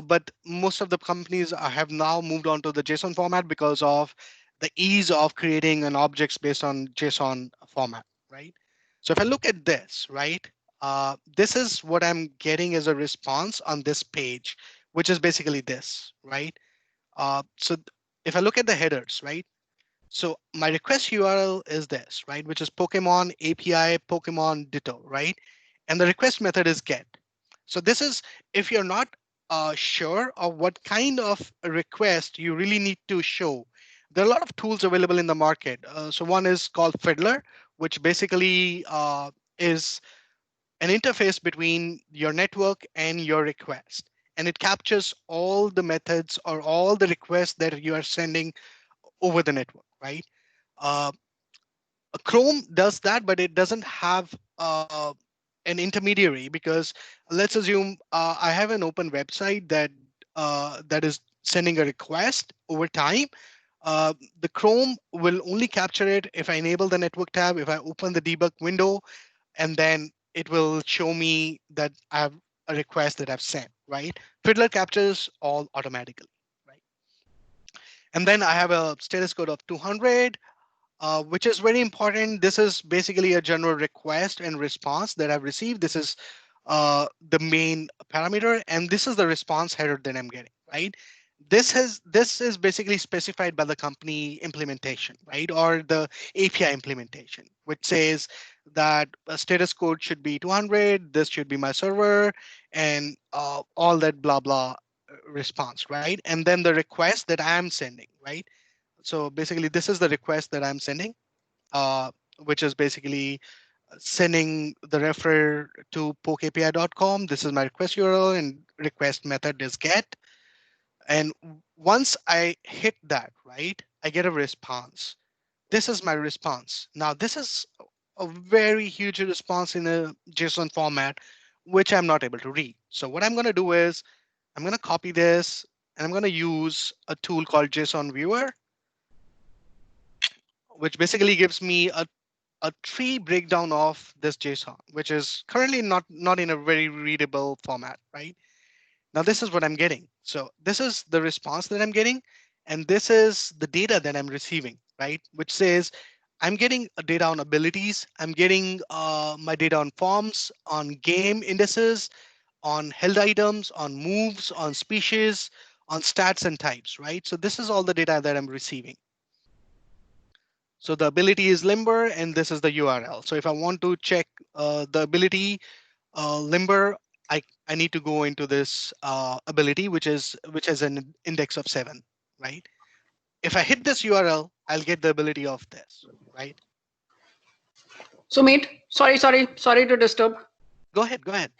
but most of the companies have now moved on to the JSON format because of the ease of creating an objects based on JSON format, right? So if I look at this, right, this is what I'm getting as a response on this page, which is basically this, right? So if I look at the headers, right, so my request URL is this, right, which is Pokemon API Pokemon Ditto, right? And the request method is get. So this is if you're not sure of what kind of request you really need to show. There are a lot of tools available in the market. So one is called Fiddler, which basically is an interface between your network and your request. And it captures all the methods or all the requests that you are sending over the network, right? Uh, Chrome does that, but it doesn't have an intermediary because let's assume I have an open website that is sending a request over time. The Chrome will only capture it if I enable the network tab, if I open the debug window, and then it will show me that I have a request that I've sent, right? Fiddler captures all automatically, right? And then I have a status code of 200, which is very important. This is basically a general request and response that I've received. This is the main parameter, and this is the response header that I'm getting, right? This is basically specified by the company implementation, right? Or the API implementation, which says that a status code should be 200, this should be my server, and all that blah, blah response, right? And then the request that I'm sending, right? So basically, this is the request that I'm sending, which is basically sending the refer to pokeapi.com. This is my request URL, and request method is get. And once I hit that, right, I get a response. This is my response. Now, this is a very huge response in a JSON format, which I'm not able to read. So what I'm going to do is I'm going to copy this, and I'm going to use a tool called JSON Viewer, which basically gives me a tree breakdown of this JSON, which is currently not in a very readable format, right? Now, this is what I'm getting. So this is the response that I'm getting, and this is the data that I'm receiving, right? Which says I'm getting data on abilities. I'm getting my data on forms, on game indices, on held items, on moves, on species, on stats and types, right? So this is all the data that I'm receiving. So the ability is Limber, and this is the URL. So if I want to check the ability Limber, I need to go into this ability, which has an index of 7, right? If I hit this URL, I'll get the ability of this, right? Sumit, sorry to disturb. Go ahead, go ahead.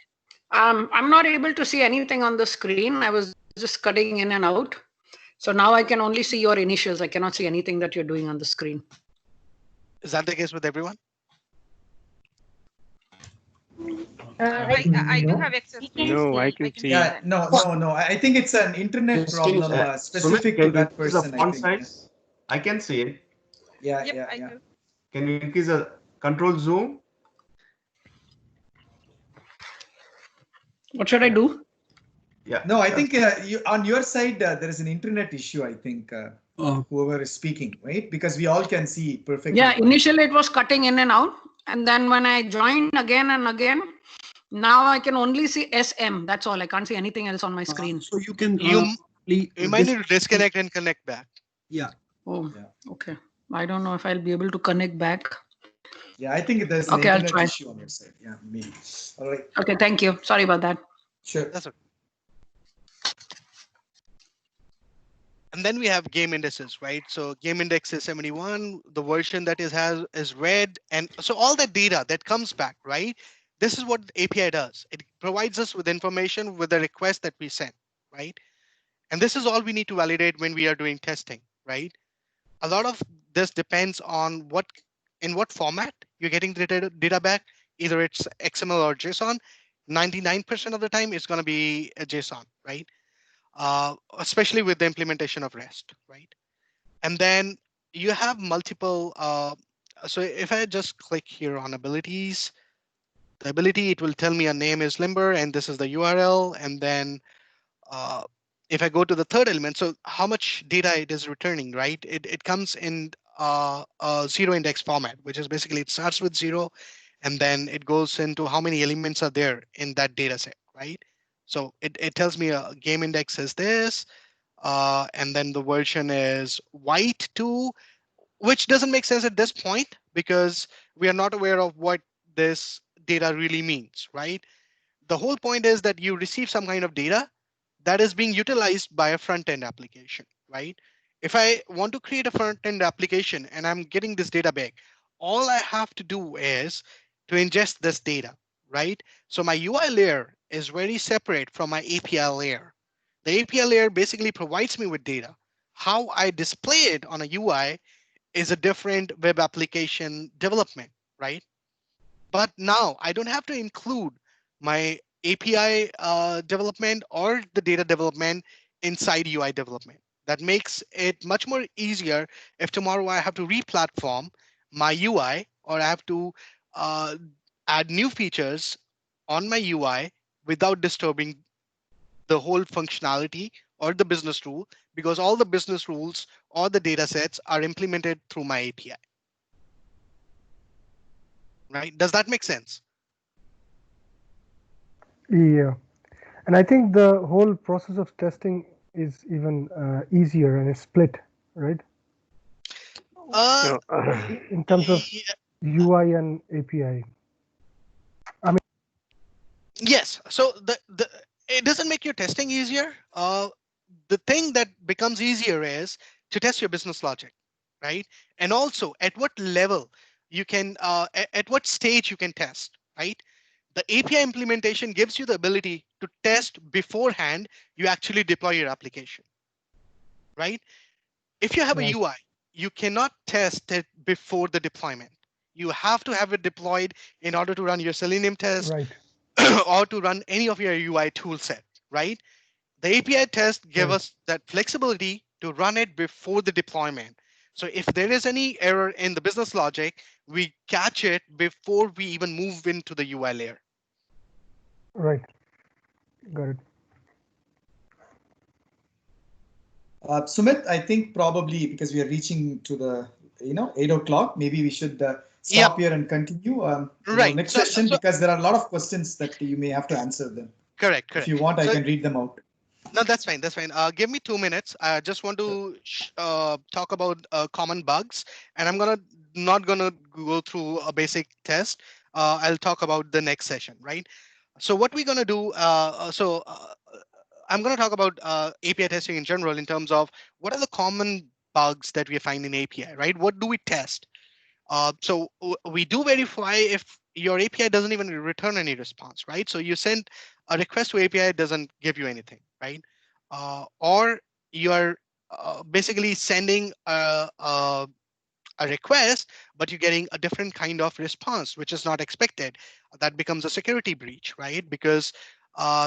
I'm not able to see anything on the screen. I was just cutting in and out. So now I can only see your initials. I cannot see anything that you're doing on the screen. Is that the case with everyone? I do have access to No, I can see. Yeah, no. I think it's an internet problem specific to that person. The font I think. size? I can see it. Yeah, Yep, yeah, I yeah. do. Can you increase the control zoom? What should I do? Yeah. No, I think on your side there is an internet issue. I think whoever is speaking, right? Because we all can see perfectly. Yeah, initially it was cutting in and out. And then when I joined again and again, now I can only see SM. That's all. I can't see anything else on my screen. So you can You might need to disconnect and connect back. Yeah. Oh, Yeah. okay. I don't know if I'll be able to connect back. Yeah, I think there's an Okay, I'll internet try. issue on your side. Yeah, maybe. All right. Okay, thank you. Sorry about that. Sure. That's okay. And then we have game indices, right? So game index is 71. The version that is red, and so all that data that comes back, right? This is what the API does. It provides us with information with the request that we send, right? And this is all we need to validate when we are doing testing, right? A lot of this depends on in what format you're getting the data back. Either it's XML or JSON. 99% of the time, it's going to be a JSON, right? Especially with the implementation of REST, right? And then you have multiple. So if I just click here on abilities, the ability, it will tell me a name is Limber, and this is the URL. And then if I go to the third element, so how much data it is returning, right? It comes in a zero index format, which is basically it starts with 0, and then it goes into how many elements are there in that data set, right? So it tells me a game index is this, and then the version is white 2, which doesn't make sense at this point because we are not aware of what this data really means, right? The whole point is that you receive some kind of data that is being utilized by a front-end application, right? If I want to create a front-end application and I'm getting this data back, all I have to do is to ingest this data, right? So my UI layer is very separate from my API layer. The API layer basically provides me with data. How I display it on a UI is a different web application development, right? But now I don't have to include my API development or the data development inside UI development. That makes it much more easier if tomorrow I have to re-platform my UI or I have to add new features on my UI without disturbing the whole functionality or the business rule, because all the business rules or the data sets are implemented through my API. Right? Does that make sense? Yeah. And I think the whole process of testing is even easier and it's split, right? In terms of UI and API. I mean, yes. So it doesn't make your testing easier. The thing that becomes easier is to test your business logic, right? And also at what level you can, at what stage you can test, right? The API implementation gives you the ability to test beforehand you actually deploy your application, right? If you have a UI, you cannot test it before the deployment. You have to have it deployed in order to run your Selenium test or to run any of your UI tool set, right? The API test give us that flexibility to run it before the deployment. So if there is any error in the business logic, we catch it before we even move into the UI layer. Right. Got it. Sumit, I think probably because we are reaching to the 8 o'clock, maybe we should stop here and continue. Right. Next session, because there are a lot of questions that you may have to answer them. Correct. If you want, I can read them out. No, that's fine. That's fine. Give me 2 minutes. I just want to talk about common bugs, and I'm not gonna go through a basic test. I'll talk about the next session, right? So what we're gonna do. I'm gonna talk about API testing in general in terms of what are the common bugs that we find in API, right? What do we test? So we do verify if your API doesn't even return any response, right? So you send a request to API, it doesn't give you anything, right? Or you're basically sending a request, but you're getting a different kind of response, which is not expected. That becomes a security breach, right? Because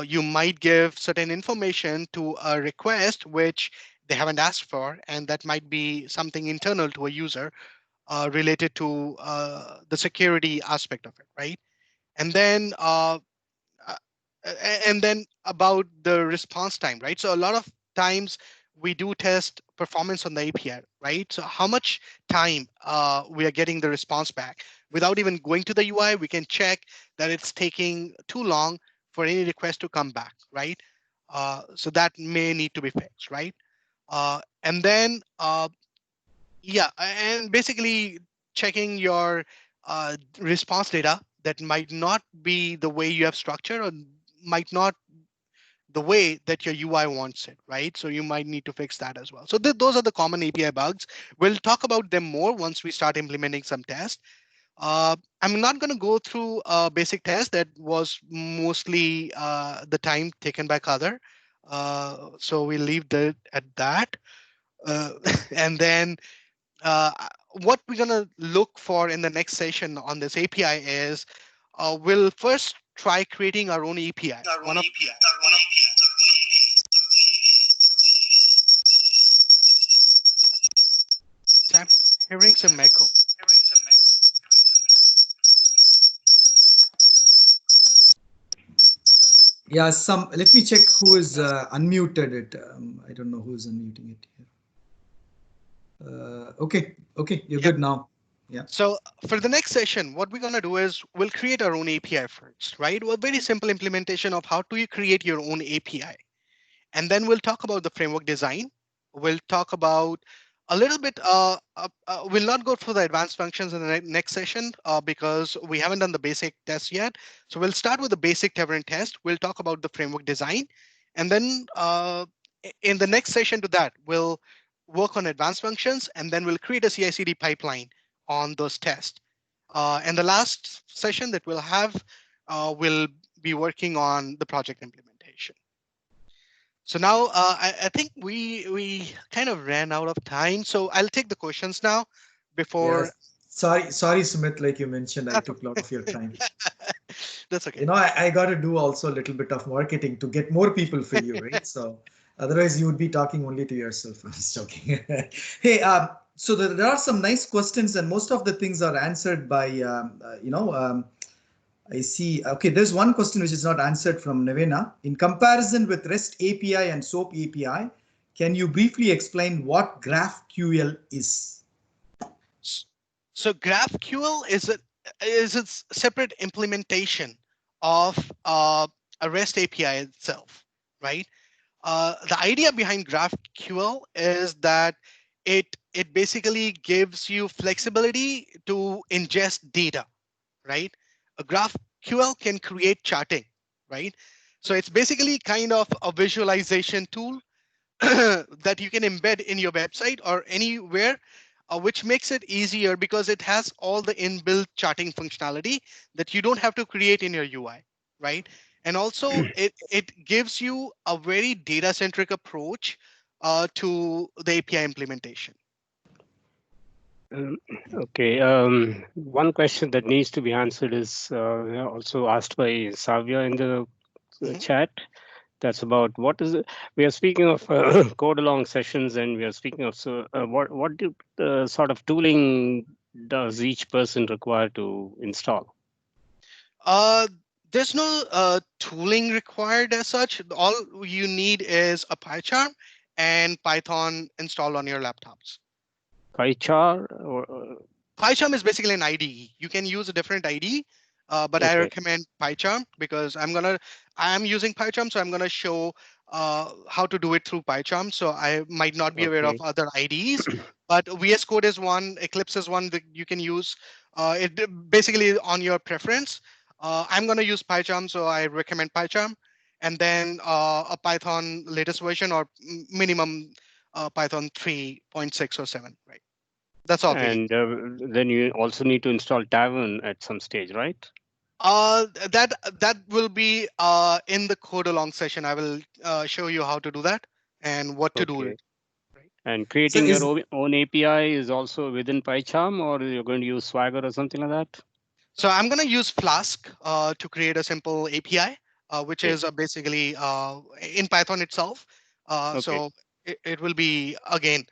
you might give certain information to a request which they haven't asked for, and that might be something internal to a user related to the security aspect of it, right? And then about the response time, right? So a lot of times we do test performance on the API, right? So how much time we are getting the response back without even going to the UI, we can check that it's taking too long for any request to come back, right? So that may need to be fixed, right? And then yeah, and basically checking your response data that might not be the way you have structured or might not the way that your UI wants it, right? So you might need to fix that as well. So those are the common API bugs. We'll talk about them more once we start implementing some tests. I'm not going to go through a basic test that was mostly the time taken by Kader. So we'll leave that at that. And then what we're going to look for in the next session on this API is we'll first try creating our own API. I'm hearing some echo. Yeah, let me check who is unmuted it. I don't know who's unmuting it here. Okay, you're good now. Yeah. So for the next session, what we're going to do is we'll create our own API first, right? Well, very simple implementation of how do you create your own API. And then we'll talk about the framework design. We'll talk about a little bit, we'll not go through the advanced functions in the next session because we haven't done the basic test yet. So we'll start with the basic Tevrin test. We'll talk about the framework design. And then in the next session to that, we'll work on advanced functions, and then we'll create a CI/CD pipeline on those tests. And the last session that we'll have will be working on the project implementation. So now I think we kind of ran out of time. So I'll take the questions now before. Yes. Sorry, Sumit, like you mentioned, I took a lot of your time. That's okay. You know, I got to do also a little bit of marketing to get more people for you, right? So otherwise you would be talking only to yourself. I'm just joking. Hey, so there are some nice questions, and most of the things are answered by, I see. Okay, there's one question which is not answered from Nevena. In comparison with REST API and SOAP API, can you briefly explain what GraphQL is? So GraphQL is a separate implementation of a REST API itself, right? The idea behind GraphQL is that it basically gives you flexibility to ingest data, right? A GraphQL can create charting, right? So it's basically kind of a visualization tool that you can embed in your website or anywhere, which makes it easier because it has all the inbuilt charting functionality that you don't have to create in your UI, right? And also it gives you a very data-centric approach to the API implementation. Okay. One question that needs to be answered is also asked by Savia in the chat. That's about what is it? We are speaking of code along sessions, and we are speaking of what do sort of tooling does each person require to install? There's no tooling required as such. All you need is a PyCharm and Python installed on your laptops. PyChar or PyCharm is basically an IDE. You can use a different IDE, but I okay. recommend PyCharm because I'm using PyCharm, so I'm gonna show how to do it through PyCharm. So I might not be aware of other IDEs, but VS Code is one, Eclipse is one that you can use. It basically on your preference. I'm gonna use PyCharm, so I recommend PyCharm, and then a Python latest version or minimum Python 3.6 or 7, right? That's all. And then you also need to install Tavern at some stage, right? That will be in the code along session. I will show you how to do that and what to do. Right? And creating your own API is also within PyCharm, or you're going to use Swagger or something like that? So I'm going to use Flask to create a simple API, which is basically in Python itself. So it will be, again,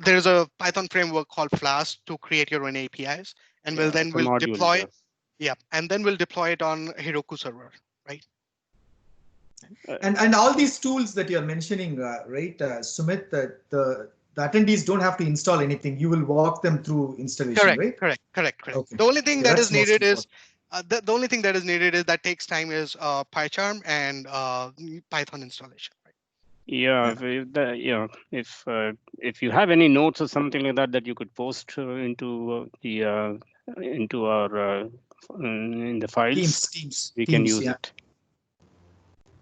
there's a Python framework called Flask to create your own APIs, and we'll deploy. Yeah, and then we'll deploy it on Heroku server, right? And all these tools that you're mentioning, right, Sumit, the attendees don't have to install anything. You will walk them through installation, right? Correct. Okay. The only thing that is needed is the only thing that is needed is that takes time is PyCharm and Python installation. Right? Yeah, if you have any notes or something like that that you could post into our in the files, we can use it.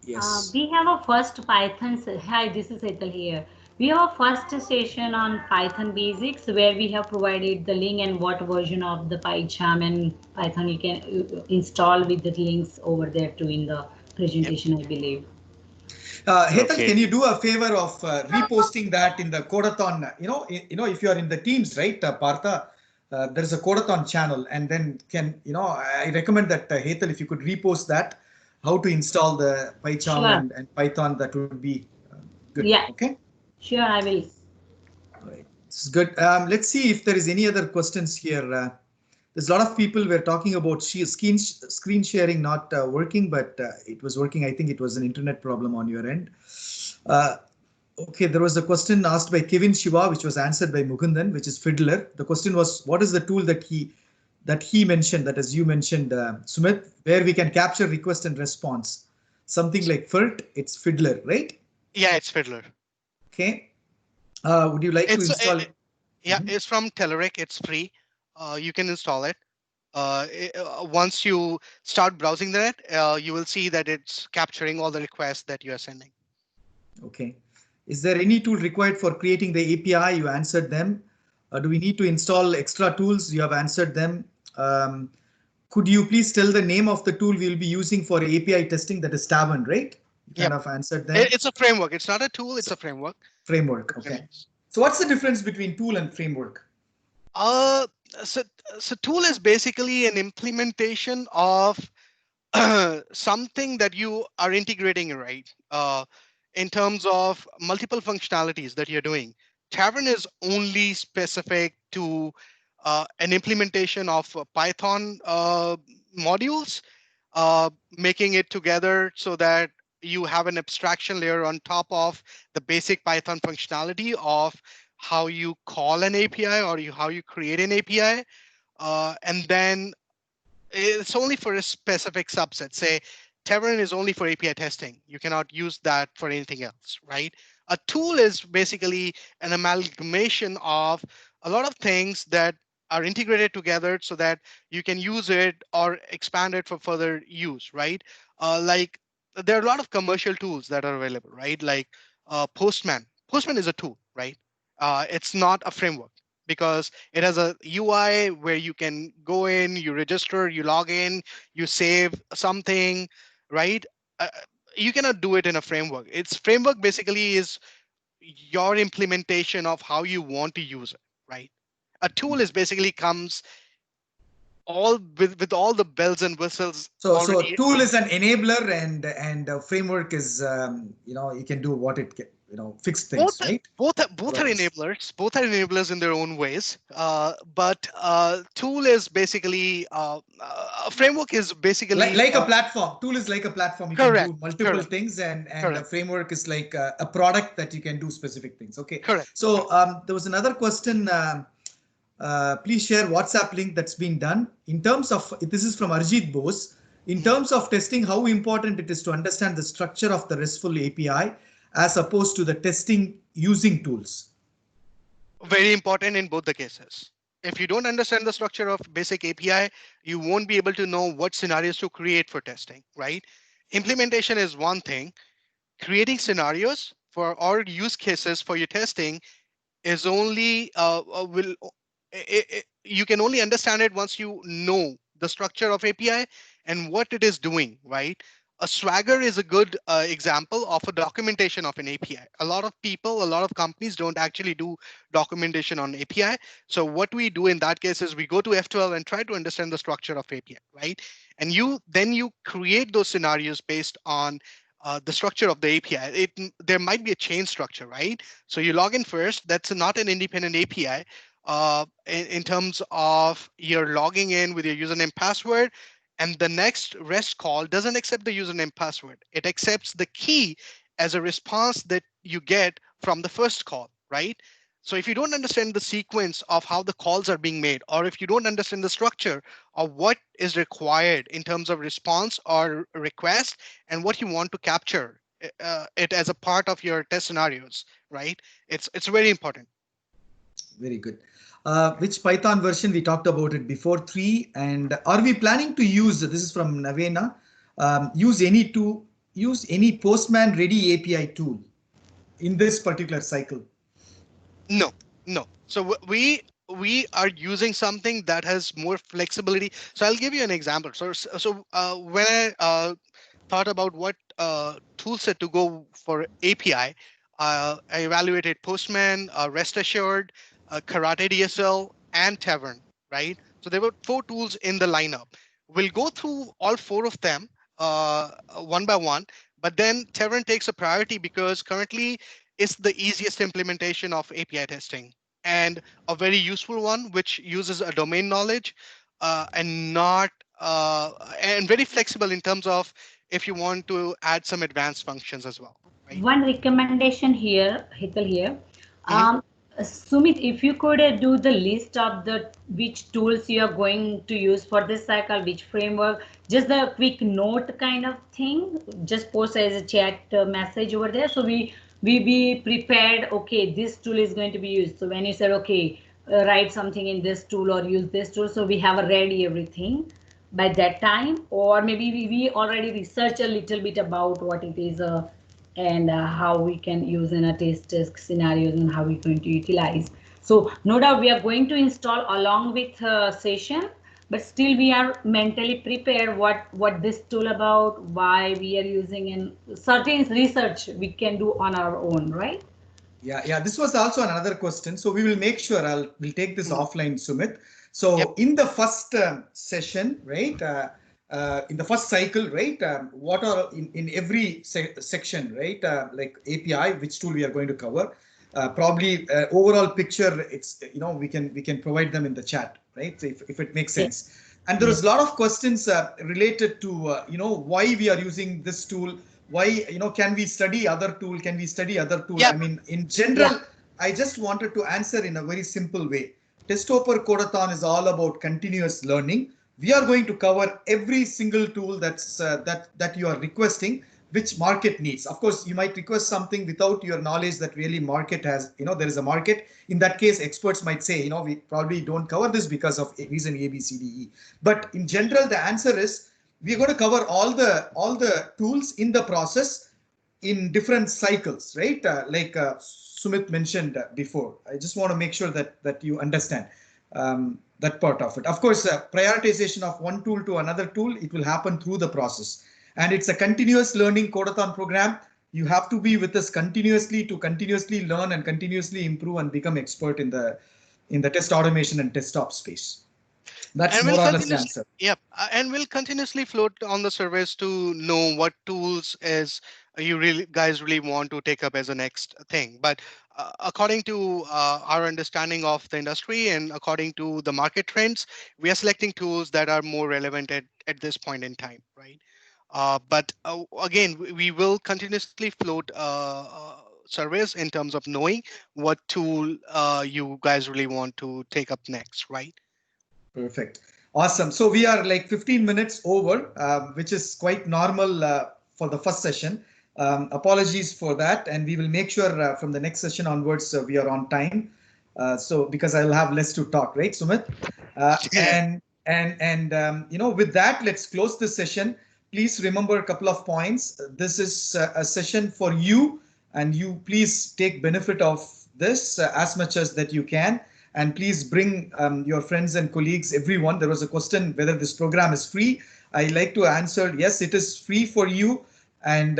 Yes. We have a first Python. Hi, this is Ethel here. We have a first session on Python basics where we have provided the link and what version of the PyCharm and Python you can install with the links over there too in the presentation, I believe. Hetal, can you do a favor of reposting that in the Codeathon? If you are in the Teams, right, Partha, there's a Codeathon channel, and then I recommend that Hetal, if you could repost that, how to install the PyCharm and Python, that would be good. Yeah. Okay. Sure, I will. All right. This is good. Let's see if there is any other questions here. There's a lot of people were talking about screen sharing not working, but it was working. I think it was an internet problem on your end. Okay, there was a question asked by Kevin Shiva, which was answered by Mukundan, which is Fiddler. The question was, what is the tool that he mentioned, that as you mentioned, Sumit, where we can capture request and response? Something like FIRT, it's Fiddler, right? Yeah, it's Fiddler. Okay. Would you like to install it? Yeah, it's from Telerik. It's free. You can install it. Once you start browsing that, you will see that it's capturing all the requests that you are sending. Okay. Is there any tool required for creating the API? You answered them. Do we need to install extra tools? You have answered them. Could you please tell the name of the tool we'll be using for API testing? That is Tavern, right? You kind of answered them. It's a framework. It's not a tool. It's a framework. Framework. Okay. So what's the difference between tool and framework? So tool is basically an implementation of something that you are integrating, right? In terms of multiple functionalities that you're doing. Tavern is only specific to an implementation of Python modules, making it together so that you have an abstraction layer on top of the basic Python functionality of how you call an API or how you create an API. And then it's only for a specific subset. Say Tevrin is only for API testing. You cannot use that for anything else, right? A tool is basically an amalgamation of a lot of things that are integrated together so that you can use it or expand it for further use, right? Like there are a lot of commercial tools that are available, right? Like Postman. Postman is a tool, right? It's not a framework because it has a UI where you can go in, you register, you log in, you save something, right? Uh, you cannot do it in a framework. Its framework basically is your implementation of how you want to use it, right? A tool is basically comes all with all the bells and whistles So already. tool is an enabler, and framework is you can do what it can, fix things, right? Both are enablers. Both are enablers in their own ways. But tool is basically a framework is basically like a platform. Tool is like a platform. You correct, can do multiple correct, things, and correct. a framework is like a product that you can do specific things. Okay. Correct. So there was another question. Please share WhatsApp link that's been done. In terms of, this is from Arjit Bose. In terms of testing, how important it is to understand the structure of the RESTful API as opposed to the testing using tools? Very important in both the cases. If you don't understand the structure of basic API, you won't be able to know what scenarios to create for testing, right? Implementation is one thing. Creating scenarios for or use cases for your testing is only you can only understand it once you know the structure of API and what it is doing, right? A Swagger is a good example of a documentation of an API. A lot of people, a lot of companies don't actually do documentation on API. So what we do in that case is we go to F12 and try to understand the structure of API, right? And then you create those scenarios based on the structure of the API. There might be a chain structure, right? So you log in first. That's not an independent API. In terms of you're logging in with your username password, and the next REST call doesn't accept the username password. It accepts the key as a response that you get from the first call, right? So if you don't understand the sequence of how the calls are being made, or if you don't understand the structure of what is required in terms of response or request and what you want to capture it as a part of your test scenarios, right? It's very important. Very good. Which Python version? We talked about it before, 3. And are we planning to use, this is from Navena, use any Postman ready API tool in this particular cycle? No. So we are using something that has more flexibility. So I'll give you an example. So when I thought about what tool set to go for API, I evaluated Postman, Rest Assured, Karate DSL, and Tavern, right? So there were 4 tools in the lineup. We'll go through all 4 of them one by one, but then Tavern takes a priority because currently it's the easiest implementation of API testing and a very useful one, which uses a domain knowledge and not and very flexible in terms of if you want to add some advanced functions as well. Right? One recommendation here, Hital here. Sumit, if you could do the list of the which tools you are going to use for this cycle, which framework, just the quick note kind of thing, just post as a chat message over there. So we be prepared. Okay, this tool is going to be used. So when you said, okay, write something in this tool or use this tool, so we have ready everything by that time, or maybe we already research a little bit about what it is and how we can use in a test scenarios and how we're going to utilize. So no doubt we are going to install along with session, but still we are mentally prepared what this tool about, why we are using, and certain research we can do on our own, right? Yeah. This was also another question. So we will make sure we'll take this offline, Sumit. So in the first session, right? In the first cycle, right? What are in every section, right? Like API, which tool we are going to cover? Probably overall picture. It's we can provide them in the chat, right? So if it makes sense. And there was a lot of questions related to, why we are using this tool. Why, can we study other tool? Can we study other tool? Yeah. I mean, in general, I just wanted to answer in a very simple way. Testopper Codeathon is all about continuous learning. We are going to cover every single tool that you are requesting, which market needs. Of course, you might request something without your knowledge that really market has, there is a market. In that case, experts might say, we probably don't cover this because of reason A, B, C, D, E. But in general, the answer is we're going to cover all the tools in the process in different cycles, right? Like Sumit mentioned before. I just want to make sure that you understand that part of it. Of course, prioritization of one tool to another tool, it will happen through the process. And it's a continuous learning Codeathon program. You have to be with us continuously to continuously learn and continuously improve and become expert in the test automation and test op space. That's And more we'll or less the answer. Yep, and we'll continuously float on the surveys to know what tools is you guys really want to take up as a next thing. But according to our understanding of the industry and according to the market trends, we are selecting tools that are more relevant at this point in time, right? But again, we will continuously float surveys in terms of knowing what tool you guys really want to take up next, right? Perfect. Awesome. So we are like 15 minutes over, which is quite normal for the first session. Apologies for that. And we will make sure from the next session onwards, we are on time. So because I'll have less to talk, right, Sumit? With that, let's close this session. Please remember a couple of points. This is a session for you, and you please take benefit of this as much as that you can. And please bring your friends and colleagues, everyone. There was a question whether this program is free. I like to answer, yes, it is free for you. And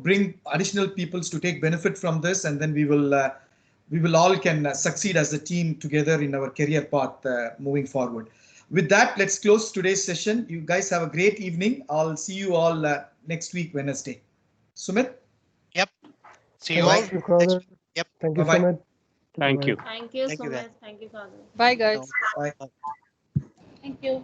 bring additional peoples to take benefit from this, and then we will all can succeed as a team together in our career path moving forward. With that, let's close today's session. You guys have a great evening. I'll see you all next week, Wednesday. Sumit? Yep. See you all. Thank you, Kadir. Yep. Thank you, Bye-bye. Sumit. Thank Bye-bye. you. Thank you Thank so you, much. guys. Thank you, Kadir. Bye, guys. Bye. Thank you.